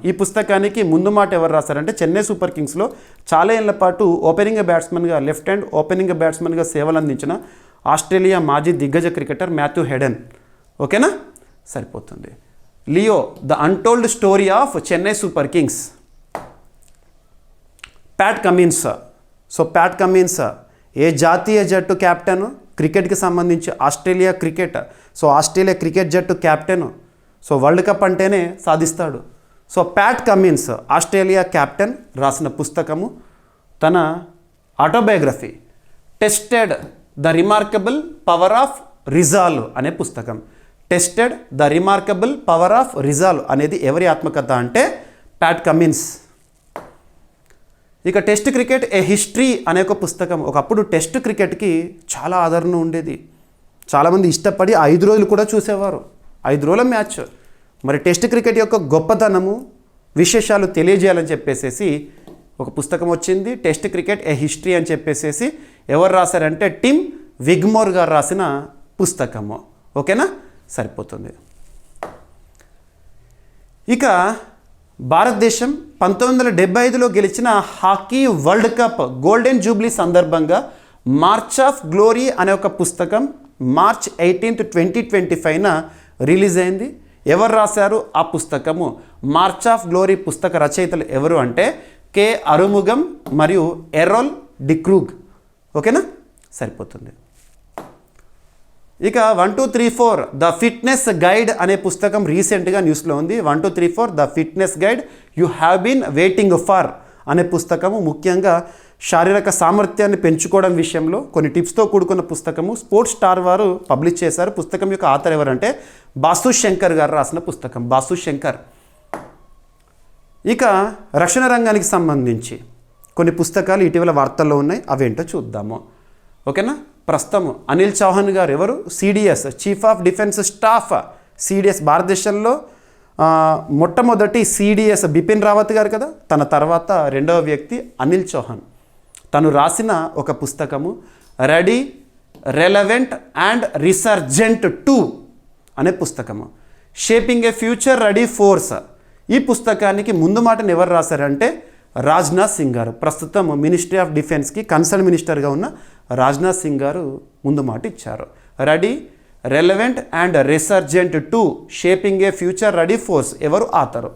Speaker 1: ఈ పుస్తకానికి ముందు మాట ఎవరు రాశారంటే చెన్నై సూపర్ కింగ్స్లో చాలా ఏళ్ల పాటు ఓపెనింగ్ బ్యాట్స్మెన్గా, లెఫ్ట్ హ్యాండ్ ఓపెనింగ్ బ్యాట్స్మెన్గా సేవలు అందించిన ఆస్ట్రేలియా మాజీ దిగ్గజ క్రికెటర్ మాథ్యూ హెడెన్. ఓకేనా, సరిపోతుంది. Leo, the untold story of Chennai super kings. Pat Cummins. So Pat Cummins ఏ జాతీయ జట్టు కెప్టెన్, క్రికెట్కి సంబంధించి Australia cricket, so Australia cricket జట్టు కెప్టెన్, సో వరల్డ్ కప్ అంటేనే సాధిస్తాడు. So Pat Cummins Australia captain రాసిన పుస్తకము తన autobiography tested the remarkable power of resolve అనే పుస్తకం. Tested the remarkable power of resolve అనేది ఎవరి ఆత్మకథ అంటే ప్యాట్ కమిన్స్. ఇక టెస్ట్ క్రికెట్ ఏ హిస్టరీ అనే ఒక పుస్తకం. ఒకప్పుడు టెస్ట్ క్రికెట్కి చాలా ఆదరణ ఉండేది, చాలామంది ఇష్టపడి 5 రోజులు కూడా చూసేవారు, 5 రోజుల మ్యాచ్. మరి టెస్ట్ క్రికెట్ యొక్క గొప్పతనము విశేషాలు తెలియజేయాలని చెప్పేసి ఒక పుస్తకం వచ్చింది, టెస్ట్ క్రికెట్ ఏ హిస్టరీ అని చెప్పేసి. ఎవరు రాశారంటే టిమ్ విగ్మోర్ గారు రాసిన పుస్తకము. ఓకేనా, సరిపోతుంది. ఇక భారతదేశం 1975లో గెలిచిన hockey world cup golden Jubilee సందర్భంగా మార్చ్ ఆఫ్ గ్లోరీ అనే ఒక పుస్తకం మార్చ్ 18, 2025న రిలీజ్ అయింది. ఎవరు రాశారు ఆ పుస్తకము? మార్చ్ ఆఫ్ గ్లోరీ పుస్తక రచయితలు ఎవరు అంటే కె అరుముగం మరియు ఎరోల్ డిక్రూగ్. ఓకేనా, సరిపోతుంది. ఇక 1 2 3 4 ద ఫిట్నెస్ గైడ్ అనే పుస్తకం రీసెంట్గా న్యూస్లో ఉంది. 1 2 3 4 the fitness guide you have been waiting for అనే పుస్తకము ముఖ్యంగా శారీరక సామర్థ్యాన్ని పెంచుకోవడం విషయంలో కొన్ని టిప్స్తో కూడుకున్న పుస్తకము. స్పోర్ట్స్ స్టార్ వారు పబ్లిష్ చేశారు. పుస్తకం యొక్క ఆథర్ ఎవరంటే బాసు శంకర్ గారు రాసిన పుస్తకం, బాసు శంకర్. ఇక రక్షణ రంగానికి సంబంధించి కొన్ని పుస్తకాలు ఇటీవల వార్తల్లో ఉన్నాయి, అవేంటో చూద్దాము. ఓకేనా, ప్రస్తుతం అనిల్ చౌహాన్ గారు ఎవరు? CDS chief of defence staff. CDS భారతదేశంలో మొట్టమొదటి సిడిఎస్ బిపిన్ రావత్ గారు కదా, తన తర్వాత రెండవ వ్యక్తి అనిల్ చౌహాన్. తను రాసిన ఒక పుస్తకము రెడీ, రెలవెంట్ అండ్ రిసర్జెంట్ 2 అనే పుస్తకము. Shaping a future ready force. ఈ పుస్తకానికి ముందు మాటను ఎవరు రాశారంటే రాజ్నాథ్ సింగ్ గారు. ప్రస్తుతం మినిస్ట్రీ ఆఫ్ డిఫెన్స్కి కన్సర్న్ మినిస్టర్గా ఉన్న రాజ్నాథ్ సింగ్ గారు ముందు మాట ఇచ్చారు. Ready, relevant and resurgent 2 shaping a future ready force. ఎవరు ఆథరు?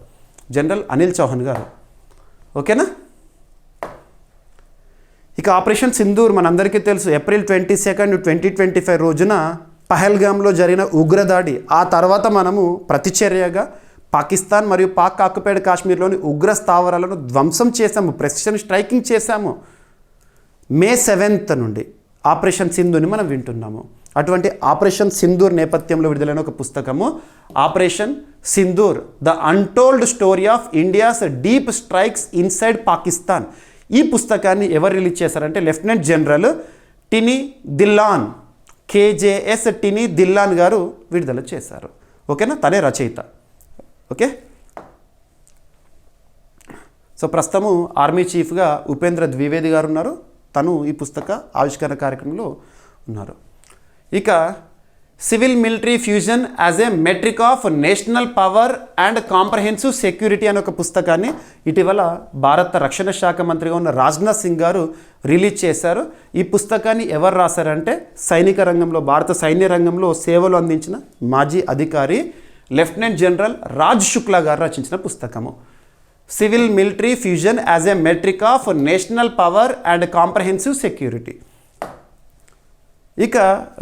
Speaker 1: జనరల్ అనిల్ చౌహాన్ గారు. ఓకేనా. ఇక ఆపరేషన్ సింధూర్ మనందరికీ తెలుసు. ఏప్రిల్ 22, 2025 రోజున పహల్గామ్లో జరిగిన ఉగ్రదాడి. ఆ తర్వాత మనము ప్రతిచర్యగా పాకిస్తాన్ మరియు పాక్ ఆక్యుపైడ్ కాశ్మీర్లోని ఉగ్ర స్థావరాలను ధ్వంసం చేశాము, ప్రెసిషన్ స్ట్రైకింగ్ చేశాము. మే 7th నుండి ఆపరేషన్ సింధూర్ని మనం వింటున్నాము. అటువంటి ఆపరేషన్ సింధూర్ నేపథ్యంలో విడుదలైన ఒక పుస్తకము operation Sindoor the untold story of India's deep strikes inside Pakistan. ఈ పుస్తకాన్ని ఎవరు రిలీజ్ చేశారంటే lieutenant general tiny Dhillon, KJS tiny Dhillon గారు విడుదల చేశారు. ఓకేనా, తనే రచయిత. ఓకే. సో ప్రస్తుతము ఆర్మీ చీఫ్గా ఉపేంద్ర ద్వివేది గారు ఉన్నారు. తను ఈ పుస్తక ఆవిష్కరణ కార్యక్రమంలో ఉన్నారు. ఇక civil military fusion as a metric of national power and comprehensive security అనే ఒక పుస్తకాన్ని ఇటీవల భారత రక్షణ శాఖ మంత్రిగా ఉన్న రాజ్నాథ్ సింగ్ గారు రిలీజ్ చేశారు. ఈ పుస్తకాన్ని ఎవరు రాశారంటే సైనిక రంగంలో, భారత సైన్య రంగంలో సేవలు అందించిన మాజీ అధికారి లెఫ్టినెంట్ జనరల్ రాజ్ శుక్లా గారు రచించిన పుస్తకము civil military fusion as a metric of national power and comprehensive security. ఇక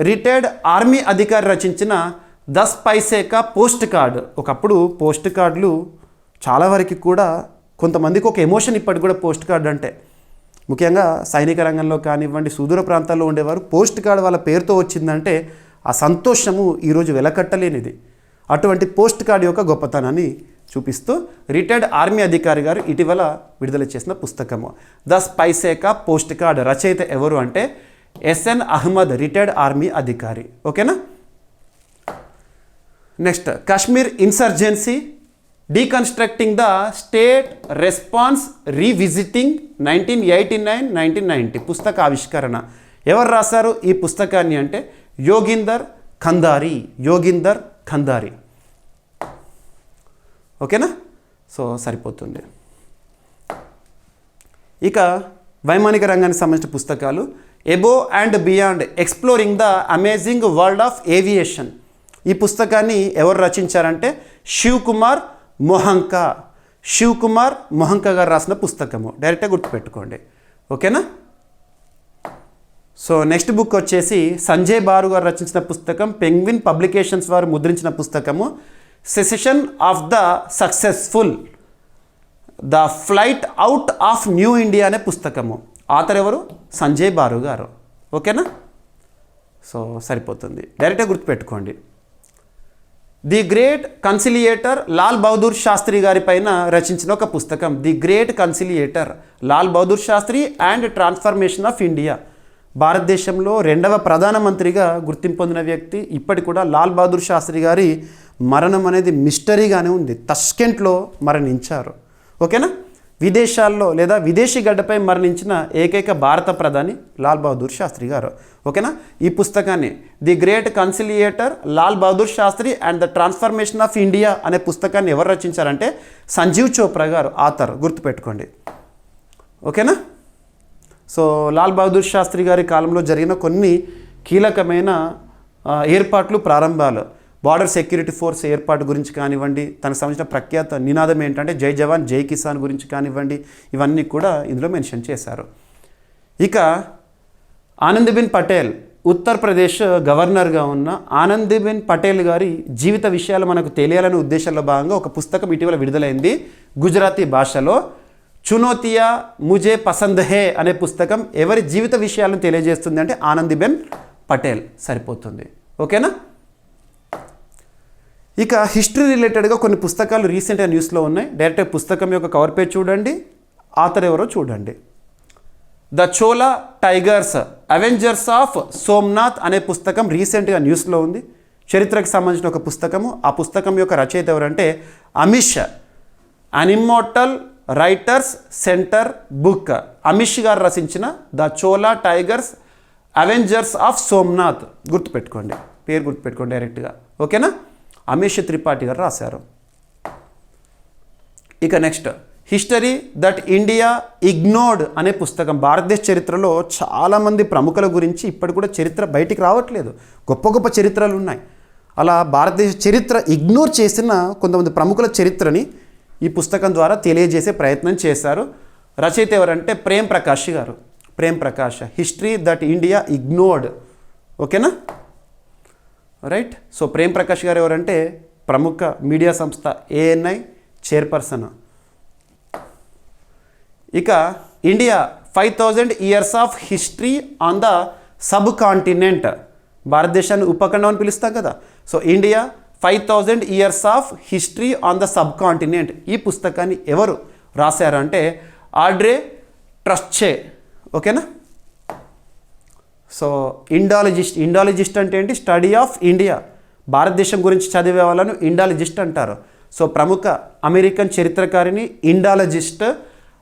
Speaker 1: రిటైర్డ్ ఆర్మీ అధికారి రచించిన 10 పైసే కా పోస్ట్ కార్డ్. ఒకప్పుడు పోస్ట్ కార్డులు చాలా వరకు కూడా కొంతమందికి ఒక ఎమోషన్ ఇప్పటికి కూడా పోస్ట్ కార్డు అంటే. ముఖ్యంగా సైనిక రంగంలో కానివ్వండి, సుదూర ప్రాంతాల్లో ఉండేవారు పోస్ట్ కార్డు వాళ్ళ పేరుతో వచ్చిందంటే ఆ సంతోషము ఈరోజు వెలకట్టలేనిది. అటువంటి పోస్ట్ కార్డు యొక్క గొప్పతనాన్ని చూపిస్తూ రిటైర్డ్ ఆర్మీ అధికారి గారు ఇటీవల విడుదల చేసిన పుస్తకము 10 పైసే కా పోస్ట్ కార్డ్. రచయిత ఎవరు అంటే ఎస్ఎన్ అహ్మద్, రిటైర్డ్ ఆర్మీ అధికారి. ఓకేనా. Next Kashmir insurgency deconstructing the state response revisiting 1989-1990 పుస్తక ఆవిష్కరణ. ఎవరు రాశారు ఈ పుస్తకాన్ని అంటే యోగిందర్ ఖందారీ. యోగిందర్ ఖందారీ. ఓకేనా, సో సరిపోతుంది. ఇక వైమానిక రంగానికి సంబంధించిన పుస్తకాలు above and beyond exploring the amazing world of aviation. ఈ పుస్తకాన్ని ఎవరు రచించారంటే శివ్ కుమార్ మొహంకా. శివ్ కుమార్ మొహంకా గారు రాసిన పుస్తకము. డైరెక్ట్గా గుర్తుపెట్టుకోండి. ఓకేనా. సో నెక్స్ట్ బుక్ వచ్చేసి సంజయ్ బారు గారు రచించిన పుస్తకం, పెంగ్విన్ పబ్లికేషన్స్ వారు ముద్రించిన పుస్తకము secession of the successful, the flight out of new India అనే పుస్తకము. ఆథర్ ఎవరు? సంజయ్ బారు గారు. ఓకేనా? సో సరిపోతుంది, డైరెక్ట్గా గుర్తుపెట్టుకోండి. The great conciliator Lal Bahadur Shastri గారి పైన రచించిన ఒక పుస్తకం, the great conciliator Lal Bahadur Shastri and transformation of India. భారతదేశంలో 2వ ప్రధానమంత్రిగా గుర్తింపు పొందిన వ్యక్తి. ఇప్పటికి కూడా లాల్ బహదూర్ శాస్త్రి గారి మరణం అనేది మిస్టరీగానే ఉంది. తష్కెంట్లో మరణించారు. ఓకేనా? విదేశాల్లో లేదా విదేశీ గడ్డపై మరణించిన ఏకైక భారత ప్రధాని లాల్ బహదూర్ శాస్త్రి గారు. ఓకేనా? ఈ పుస్తకాన్ని the great conciliator Lal Bahadur Shastri and the transformation of India అనే పుస్తకాన్ని ఎవరు రచించారంటే సంజీవ్ చోప్రా గారు ఆథర్. గుర్తుపెట్టుకోండి. ఓకేనా? సో లాల్ బహదూర్ శాస్త్రి గారి కాలంలో జరిగిన కొన్ని కీలకమైన ఏర్పాట్లు, ప్రారంభాలు, బార్డర్ సెక్యూరిటీ ఫోర్స్ ఏర్పాటు గురించి కానివ్వండి, తనకు సంబంధించిన ప్రఖ్యాత నినాదం ఏంటంటే జై జవాన్ జై కిసాన్ గురించి కానివ్వండి, ఇవన్నీ కూడా ఇందులో మెన్షన్ చేశారు. ఇక ఆనందీబెన్ పటేల్, ఉత్తరప్రదేశ్ గవర్నర్గా ఉన్న ఆనందీబెన్ పటేల్ గారి జీవిత విషయాలు మనకు తెలియాలనే ఉద్దేశంలో భాగంగా ఒక పుస్తకం ఇటీవల విడుదలైంది గుజరాతీ భాషలో. చునోతియా ముజే పసంద్ హే అనే పుస్తకం ఎవరి జీవిత విషయాలను తెలియజేస్తుంది అంటే ఆనందీబెన్ పటేల్. సరిపోతుంది. ఓకేనా? ఇక హిస్టరీ రిలేటెడ్గా కొన్ని పుస్తకాలు రీసెంట్గా న్యూస్లో ఉన్నాయి. డైరెక్ట్ పుస్తకం యొక్క కవర్ పేజ్ చూడండి, ఆథర్ ఎవరో చూడండి. The Chola tigers avengers of Somnath అనే పుస్తకం రీసెంట్గా న్యూస్లో ఉంది. చరిత్రకు సంబంధించిన ఒక పుస్తకము. ఆ పుస్తకం యొక్క రచయిత ఎవరంటే Amish, an immortal writers centre book. Amish గారు రచించిన the Chola tigers avengers of Somnath. గుర్తుపెట్టుకోండి, పేరు గుర్తుపెట్టుకోండి డైరెక్ట్గా. ఓకేనా? అమీష్ త్రిపాఠి గారు రాశారు. ఇక next history that India ignored అనే పుస్తకం. భారతదేశ చరిత్రలో చాలామంది ప్రముఖుల గురించి ఇప్పటి కూడా చరిత్ర బయటికి రావట్లేదు. గొప్ప గొప్ప చరిత్రలు ఉన్నాయి. అలా భారతదేశ చరిత్ర ఇగ్నోర్ చేసిన కొంతమంది ప్రముఖుల చరిత్రని ఈ పుస్తకం ద్వారా తెలియజేసే ప్రయత్నం చేశారు. రచయిత ఎవరంటే ప్రేమ్ ప్రకాష్ గారు. Prem Prakash, history that India ignored. ఓకేనా? రైట్. సో ప్రేమ్ ప్రకాష్ గారు ఎవరంటే ప్రముఖ మీడియా సంస్థ ANI చైర్పర్సన్. ఇక India 5000 years of history on the subcontinent. భారతదేశాన్ని ఉపఖండం అని పిలుస్తాం కదా. So India 5000 years of history on the subcontinent. ఈ పుస్తకాన్ని ఎవరు రాశారు అంటే ఆడ్రే ట్రస్చే. ఓకేనా? సో ఇండాలజిస్ట్ అంటే ఏంటి? Study of India. భారతదేశం గురించి చదివే వాళ్ళను ఇండాలజిస్ట్ అంటారు. సో ప్రముఖ అమెరికన్ చరిత్రకారిని ఇండాలజిస్ట్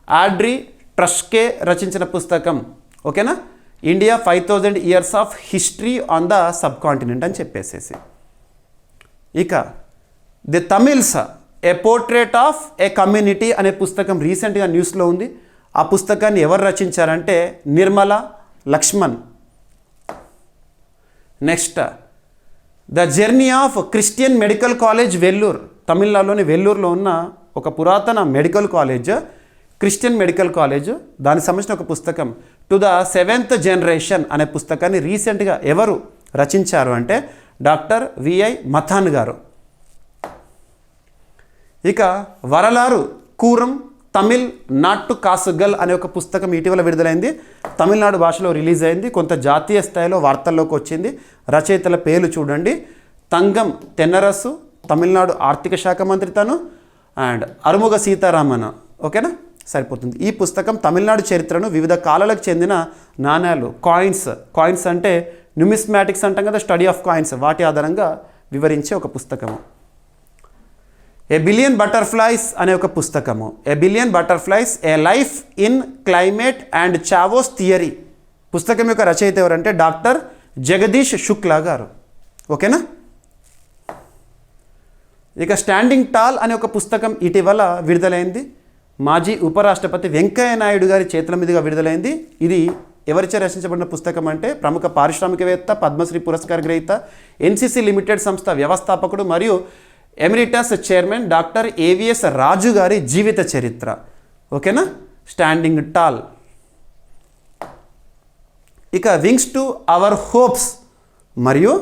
Speaker 1: ఆడ్రీ ట్రస్కే రచించిన పుస్తకం. ఓకేనా? India 5000 years of history on the subcontinent అని చెప్పేసేసి. ఇక the Tamils a portrait of a community అనే పుస్తకం రీసెంట్గా న్యూస్లో ఉంది. ఆ పుస్తకాన్ని ఎవరు రచించారంటే Nirmala Lakshman. Next the journey of Christian medical college Vellore. తమిళనాడులోని వెల్లూరులో ఉన్న ఒక పురాతన medical college, Christian medical college. దానికి సంబంధించిన ఒక పుస్తకం టు ద 7th జనరేషన్ అనే పుస్తకాన్ని రీసెంట్గా ఎవరు రచించారు అంటే డాక్టర్ VI మథాన్ గారు. ఇక వరలారు కూరం తమిళ్ నాట్టు కాసుగల్ అనే ఒక పుస్తకం ఇటీవల విడుదలైంది. తమిళనాడు భాషలో రిలీజ్ అయింది. కొంత జాతీయ స్థాయిలో వార్తల్లోకి వచ్చింది. రచయితల పేర్లు చూడండి. తంగం తెన్నరసు, తమిళనాడు ఆర్థిక శాఖ మంత్రి తను, అండ్ అరుముగ సీతారామన్. ఓకేనా? సరిపోతుంది. ఈ పుస్తకం తమిళనాడు చరిత్రను, వివిధ కాలాలకు చెందిన నాణ్యాలు, కాయిన్స్ అంటే న్యూమిస్మాటిక్స్ అంటాం కదా, స్టడీ ఆఫ్ కాయిన్స్, వాటి ఆధారంగా వివరించే ఒక పుస్తకము. ఏ బిలియన్ బటర్ఫ్లైస్ అనే ఒక పుస్తకము. ఏ billion butterflies A life in climate and chaos theory. పుస్తకం యొక్క రచయిత ఎవరంటే డాక్టర్ జగదీష్ శుక్లా గారు. ఓకేనా? ఇక స్టాండింగ్ టాల్ అనే ఒక పుస్తకం ఇటీవల విడుదలైంది. మాజీ ఉపరాష్ట్రపతి వెంకయ్య నాయుడు గారి చేతుల మీదుగా విడుదలైంది. ఇది ఎవరిచే రచించబడిన పుస్తకం అంటే ప్రముఖ పారిశ్రామికవేత్త, పద్మశ్రీ పురస్కార గ్రహీత, NCC లిమిటెడ్ సంస్థ వ్యవస్థాపకుడు మరియు ఎమిరిటస్ చైర్మన్ డాక్టర్ AVS రాజు గారి జీవిత చరిత్ర. ఓకేనా? Standing tall. ఇక వింగ్స్ టు అవర్ హోప్స్ మరియు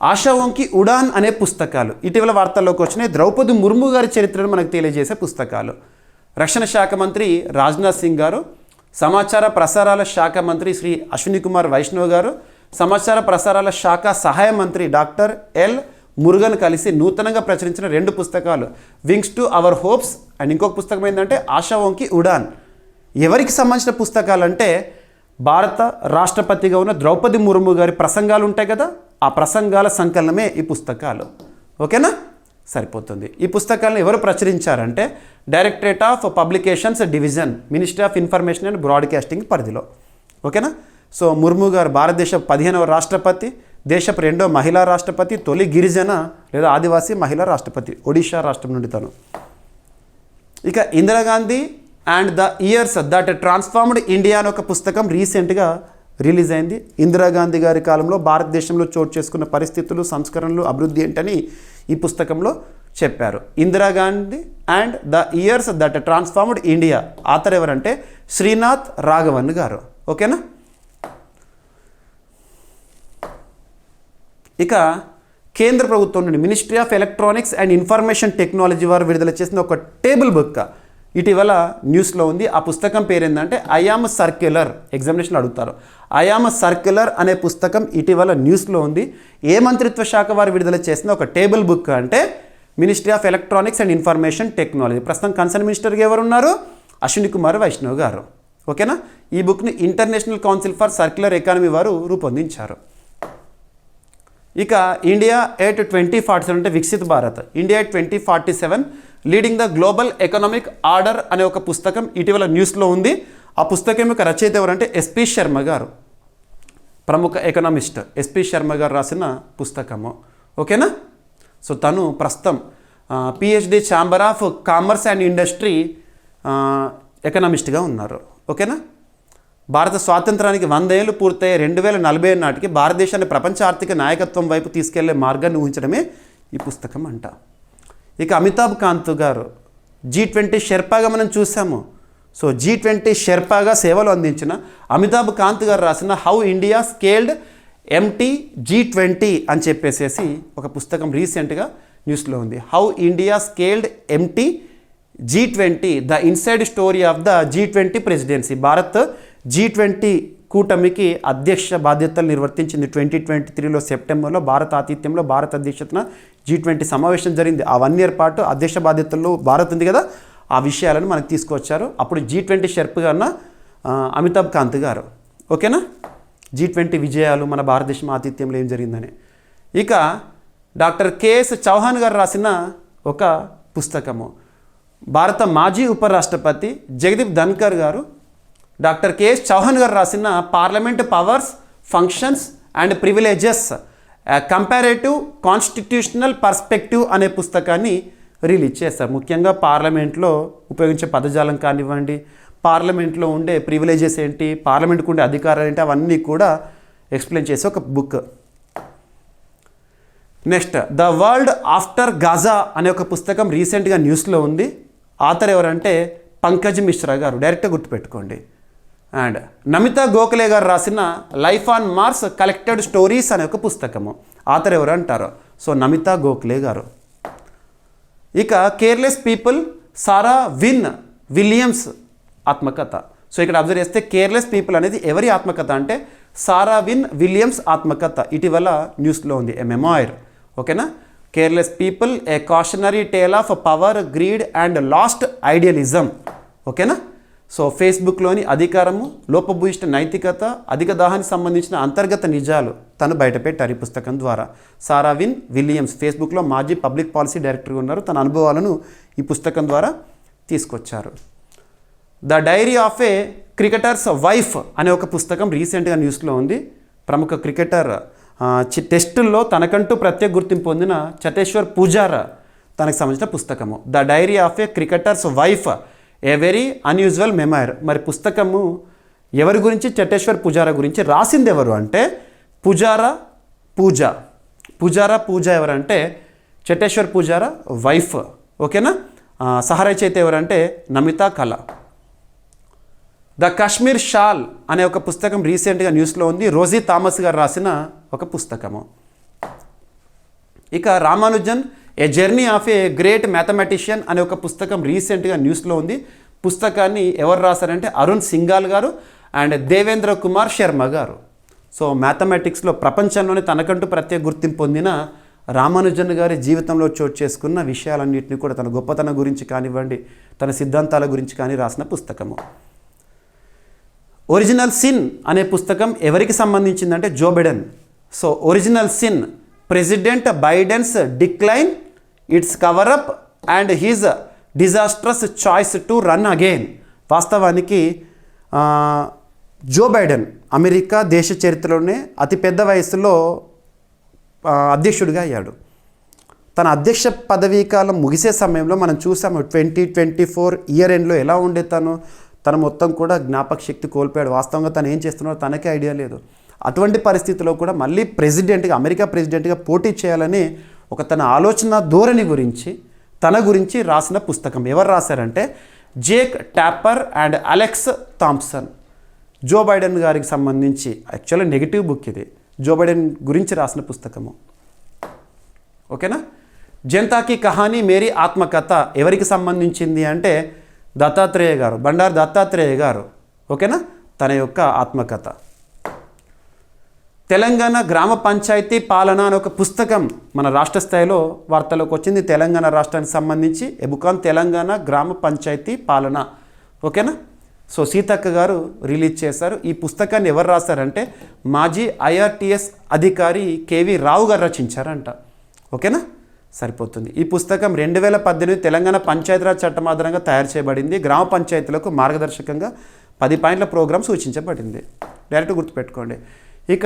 Speaker 1: ఆశావోంకి ఉడాన్ అనే పుస్తకాలు ఇటీవల వార్తల్లోకి వచ్చినాయి. ద్రౌపది ముర్ము గారి చరిత్రను మనకు తెలియజేసే పుస్తకాలు. రక్షణ శాఖ మంత్రి రాజ్నాథ్ సింగ్ గారు, సమాచార ప్రసారాల శాఖ మంత్రి శ్రీ అశ్విని కుమార్ వైష్ణవ్ గారు, సమాచార ప్రసారాల శాఖ సహాయ మంత్రి డాక్టర్ ఎల్ మురుగన్ కలిసి నూతనంగా ప్రచురించిన 2 పుస్తకాలు wings to our hopes and ఇంకొక పుస్తకం ఏంటంటే ఆశావోంకి ఉడాన్. ఎవరికి సంబంధించిన పుస్తకాలు అంటే భారత రాష్ట్రపతిగా ఉన్న ద్రౌపది ముర్ము గారి ప్రసంగాలు ఉంటాయి కదా, ఆ ప్రసంగాల సంకలనమే ఈ పుస్తకాలు. ఓకేనా, సరిపోతుంది. ఈ పుస్తకాలను ఎవరు ప్రచురించారంటే directorate of publications division, ministry of information and broadcasting పరిధిలో. ఓకేనా. సో ముర్ము గారు భారతదేశ 15వ రాష్ట్రపతి, దేశపు 2వ మహిళా రాష్ట్రపతి, తొలి గిరిజన లేదా ఆదివాసీ మహిళా రాష్ట్రపతి, ఒడిషా రాష్ట్రం నుండి తను. ఇక Indira Gandhi and the years that transformed India అని ఒక పుస్తకం రీసెంట్గా రిలీజ్ అయింది. ఇందిరాగాంధీ గారి కాలంలో భారతదేశంలో చోటు చేసుకున్న పరిస్థితులు, సంస్కరణలు, అభివృద్ధి ఏంటని ఈ పుస్తకంలో చెప్పారు. Indira Gandhi and the years that transformed India. Author ఎవరంటే శ్రీనాథ్ రాఘవన్ గారు. ఓకేనా. ఇక కేంద్ర ప్రభుత్వం నుండి ministry of electronics and information technology వారు విడుదల చేసిన ఒక టేబుల్ బుక్ ఇటీవల న్యూస్లో ఉంది. ఆ పుస్తకం పేరు ఏంటంటే ఐఆమ్ సర్క్యులర్. ఎగ్జామినేషన్లో అడుగుతారు. ఐఆమ్ సర్క్యులర్ అనే పుస్తకం ఇటీవల న్యూస్లో ఉంది. ఏ మంత్రిత్వ శాఖ వారు విడుదల చేసిన ఒక టేబుల్ బుక్ అంటే ministry of electronics and information technology. ప్రస్తుతం కన్సర్న్ మినిస్టర్గా ఎవరు ఉన్నారు? అశ్విని కుమార్ వైష్ణవ్ గారు. ఓకేనా. ఈ బుక్ని international council for circular economy వారు రూపొందించారు. ఇక ఇండియా ఎట్ 2047 అంటే Viksit Bharat, India at 2047 leading the global economic order అనే ఒక పుస్తకం ఇటీవల న్యూస్లో ఉంది. ఆ పుస్తకం యొక్క రచయిత ఎవరంటే ఎస్పి శర్మ గారు, ప్రముఖ ఎకనామిస్ట్ ఎస్పి శర్మ గారు రాసిన పుస్తకము. ఓకేనా. సో తను ప్రస్తుతం PhD chamber of commerce and industry ఎకనామిస్ట్గా ఉన్నారు. ఓకేనా. భారత స్వాతంత్రానికి 100 ఏళ్ళు పూర్తయ్యే 2047 నాటికి భారతదేశాన్ని ప్రపంచ ఆర్థిక నాయకత్వం వైపు తీసుకెళ్లే మార్గాన్ని ఊహించడమే ఈ పుస్తకం అంట. ఇక అమితాబ్ కాంత్ గారు G20 షెర్పాగా మనం చూసాము. సో G20 షెర్పాగా సేవలు అందించిన అమితాబ్ కాంత్ గారు రాసిన how India scaled empty G20 అని చెప్పేసేసి ఒక పుస్తకం రీసెంట్గా న్యూస్లో ఉంది. How India scaled empty G20 the inside story of the G20 presidency. Bharat G20 కూటమికి అధ్యక్ష బాధ్యతలు నిర్వర్తించింది. 2023లో సెప్టెంబర్లో భారత ఆతిథ్యంలో భారత అధ్యక్షతన G20 సమావేశం జరిగింది. ఆ 1 ఇయర్ పాటు అధ్యక్ష బాధ్యతల్లో భారత్ ఉంది కదా, ఆ విషయాలను మనకు తీసుకొచ్చారు. అప్పుడు G20 షెర్ప్గా ఉన్న అమితాబ్ కాంత్ గారు. ఓకేనా. G20 విజయాలు, మన భారతదేశం ఆతిథ్యంలో ఏం జరిగిందని. ఇక డాక్టర్ కేఎస్ చౌహాన్ గారు రాసిన ఒక పుస్తకము, భారత మాజీ ఉపరాష్ట్రపతి జగదీప్ ధన్కర్ గారు డాక్టర్ కేఎస్ చౌహాన్ గారు రాసిన parliament powers, functions and privileges comparative constitutional perspective అనే పుస్తకాన్ని రిలీజ్ చేశారు. ముఖ్యంగా పార్లమెంట్లో ఉపయోగించే పదజాలం కానివ్వండి, పార్లమెంట్లో ఉండే ప్రివిలేజెస్ ఏంటి, పార్లమెంట్కు ఉండే అధికారాలు ఏంటి, అవన్నీ కూడా ఎక్స్ప్లెయిన్ చేసే ఒక book. Next the world after Gaza అనే ఒక పుస్తకం రీసెంట్గా న్యూస్లో ఉంది. ఆథర్ ఎవరంటే పంకజ్ మిశ్రా గారు, డైరెక్ట్గా గుర్తుపెట్టుకోండి. అండ్ నమితా గోఖలే గారు రాసిన life on Mars collected stories అనే ఒక పుస్తకము. ఆథర్ ఎవరు అంటారు? సో నమితా గోఖలే గారు. ఇక కేర్లెస్ పీపుల్ సారా విలియమ్స్ ఆత్మకథ. సో ఇక్కడ అబ్జర్వ్ చేస్తే కేర్లెస్ పీపుల్ అనేది ఎవరి ఆత్మకథ అంటే సారా విలియమ్స్ ఆత్మకథ. ఇటీవల న్యూస్లో ఉంది. A memoir. ఓకేనా. Careless people a cautionary tale of power, greed and lost idealism. ఓకేనా. సో ఫేస్బుక్లోని అధికారము, లోపభూయిష్ట నైతికత, అధిక దాహానికి సంబంధించిన అంతర్గత నిజాలు తను బయటపెట్టారు ఈ పుస్తకం ద్వారా. సారా విలియమ్స్ ఫేస్బుక్లో మాజీ పబ్లిక్ పాలసీ డైరెక్టర్గా ఉన్నారు. తన అనుభవాలను ఈ పుస్తకం ద్వారా తీసుకొచ్చారు. The diary of A cricketers wife అనే ఒక పుస్తకం రీసెంట్గా న్యూస్లో ఉంది. ప్రముఖ క్రికెటర్ టెస్టుల్లో తనకంటూ ప్రత్యేక గుర్తింపు పొందిన చతేశ్వర్ పూజారా తనకు సంబంధించిన పుస్తకము. The diary of A cricketers wife a very unusual memoir. మరి పుస్తకము ఎవరి గురించి? చటేశ్వర్ పూజారా గురించి. రాసింది ఎవరు అంటే పూజారా పూజ ఎవరంటే చటేశ్వర్ పూజారా వైఫ్. ఓకేనా. సహరచయిత ఎవరంటే నమితా కళ. ద కాశ్మీర్ షాల్ అనే ఒక పుస్తకం రీసెంట్గా న్యూస్లో ఉంది. రోజీ థామస్ గారు రాసిన ఒక పుస్తకము. ఇక రామానుజన్ ఏ journey of a great mathematician అనే ఒక పుస్తకం రీసెంట్గా న్యూస్లో ఉంది. పుస్తకాన్ని ఎవరు రాశారంటే అరుణ్ సింఘాల్ గారు అండ్ దేవేంద్ర కుమార్ శర్మ గారు. సో మ్యాథమెటిక్స్లో ప్రపంచంలోనే తనకంటూ ప్రత్యేక గుర్తింపు పొందిన రామానుజన్ గారి జీవితంలో చోటు చేసుకున్న విషయాలన్నింటినీ కూడా తన గొప్పతనం గురించి కానివ్వండి, తన సిద్ధాంతాల గురించి కానీ రాసిన పుస్తకము. ఒరిజినల్ సిన్ అనే పుస్తకం ఎవరికి సంబంధించిందంటే Joe Biden. So original sin, president Biden's decline, it's cover up and his disastrous choice to run again. వాస్తవానికి జో బైడెన్ అమెరికా దేశ చరిత్రలోనే అతిపెద్ద వయసులో అధ్యక్షుడిగా అయ్యాడు. తన అధ్యక్ష పదవీ కాలం ముగిసే సమయంలో మనం చూసాము 2024 ఇయర్ ఎండ్లో ఎలా ఉండే తను మొత్తం కూడా జ్ఞాపక శక్తి కోల్పోయాడు. వాస్తవంగా తను ఏం చేస్తున్నాడో తనకే ఐడియా లేదు. అటువంటి పరిస్థితిలో కూడా మళ్ళీ అమెరికా ప్రెసిడెంట్గా పోటీ చేయాలని ఒక తన ఆలోచన ధోరణి గురించి తన గురించి రాసిన పుస్తకం. ఎవరు రాశారంటే Jake Tapper and Alex Thompson. Joe Biden గారికి సంబంధించి యాక్చువల్లీ నెగిటివ్ బుక్ ఇది. జో బైడెన్ గురించి రాసిన పుస్తకము. ఓకేనా. జనతాకి కహానీ మేరీ ఆత్మకథ ఎవరికి సంబంధించింది అంటే దత్తాత్రేయ గారు, బండారు దత్తాత్రేయ గారు. ఓకేనా, తన యొక్క ఆత్మకథ. తెలంగాణ గ్రామ పంచాయతీ పాలన అనే ఒక పుస్తకం మన రాష్ట్ర స్థాయిలో వార్తలోకి వచ్చింది. తెలంగాణ రాష్ట్రానికి సంబంధించి ఎబుకాన్ తెలంగాణ గ్రామ పంచాయతీ పాలన. ఓకేనా. సో సీతక్క గారు రిలీజ్ చేశారు. ఈ పుస్తకాన్ని ఎవరు రాశారంటే మాజీ IRTS అధికారి KV రావు గారు రచించారంట. ఓకేనా, సరిపోతుంది. ఈ పుస్తకం 2018 తెలంగాణ పంచాయతీరాజ్ చట్టం ఆధారంగా తయారు చేయబడింది. గ్రామ పంచాయతీలకు మార్గదర్శకంగా 10 పాయింట్ల ప్రోగ్రాం సూచించబడింది. డైరెక్ట్ గుర్తుపెట్టుకోండి. ఇక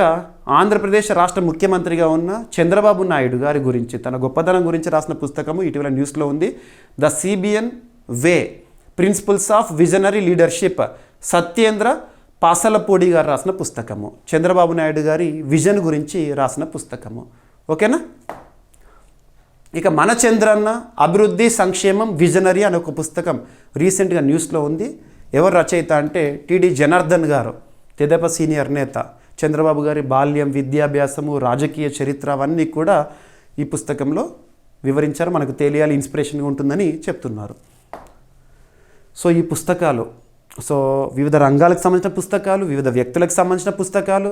Speaker 1: ఆంధ్రప్రదేశ్ రాష్ట్ర ముఖ్యమంత్రిగా ఉన్న చంద్రబాబు నాయుడు గారి గురించి, తన గొప్పతనం గురించి రాసిన పుస్తకము ఇటీవల న్యూస్లో ఉంది. The CBN way, principles of visionary leadership, Satyendra Pasalapudi గారు రాసిన పుస్తకము. చంద్రబాబు నాయుడు గారి విజన్ గురించి రాసిన పుస్తకము. ఓకేనా. ఇక మన చంద్రన్న అభివృద్ధి సంక్షేమం విజనరీ అనే ఒక పుస్తకం రీసెంట్గా న్యూస్లో ఉంది. ఎవరు రచయిత అంటే TD జనార్దన్ గారు, తెదేపా సీనియర్ నేత. చంద్రబాబు గారి బాల్యం, విద్యాభ్యాసము, రాజకీయ చరిత్ర అవన్నీ కూడా ఈ పుస్తకంలో వివరించారు. మనకు తెలియాలి, ఇన్స్పిరేషన్గా ఉంటుందని చెప్తున్నారు. సో ఈ పుస్తకాలు, సో వివిధ రంగాలకు సంబంధించిన పుస్తకాలు, వివిధ వ్యక్తులకు సంబంధించిన పుస్తకాలు.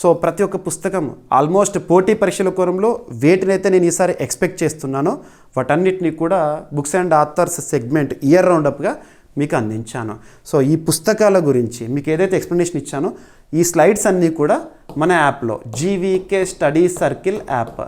Speaker 1: సో ప్రతి ఒక్క పుస్తకం ఆల్మోస్ట్ పోటీ పరీక్షల కోణంలో వేటినైతే నేను ఈసారి ఎక్స్పెక్ట్ చేస్తున్నానో వాటన్నిటినీ కూడా books and authors segment year రౌండప్గా మీకు అందించాను. సో ఈ పుస్తకాల గురించి మీకు ఏదైతే ఎక్స్ప్లెనేషన్ ఇచ్చానో ఈ స్లైడ్స్ అన్నీ కూడా మన యాప్లో GVK study circle app,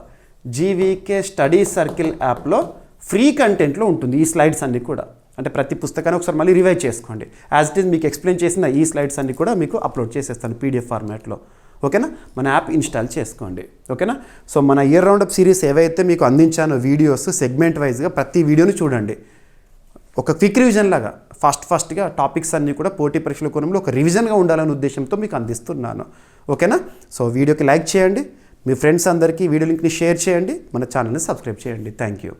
Speaker 1: GVK study circle యాప్లో ఫ్రీ కంటెంట్లో ఉంటుంది. ఈ స్లైడ్స్ అన్నీ కూడా అంటే ప్రతి పుస్తకాన్ని ఒకసారి మళ్ళీ రివైజ్ చేసుకోండి. యాజ్ ఇట్ ఈజ్ మీకు ఎక్స్ప్లెయిన్ చేసిన ఈ స్లైడ్స్ అన్నీ కూడా మీకు అప్లోడ్ చేసేస్తాను PDF ఫార్మాట్లో. ఓకేనా, మన యాప్ ఇన్స్టాల్ చేసుకోండి. ఓకేనా. సో మన ఇయర్ రౌండప్ సిరీస్ ఏవైతే మీకు అందించానో వీడియోస్ సెగ్మెంట్ వైజ్గా ప్రతి వీడియోని చూడండి. ఒక క్విక్ రివిజన్ లాగా ఫాస్ట్గా టాపిక్స్ అన్నీ కూడా పోటీ పరీక్షల కోణంలో ఒక రివిజన్గా ఉండాలనే ఉద్దేశంతో మీకు అందిస్తున్నాను. ఓకేనా. సో వీడియోకి లైక్ చేయండి, మీ ఫ్రెండ్స్ అందరికీ వీడియో లింక్ని షేర్ చేయండి, మన ఛానల్ని సబ్స్క్రైబ్ చేయండి. Thank you.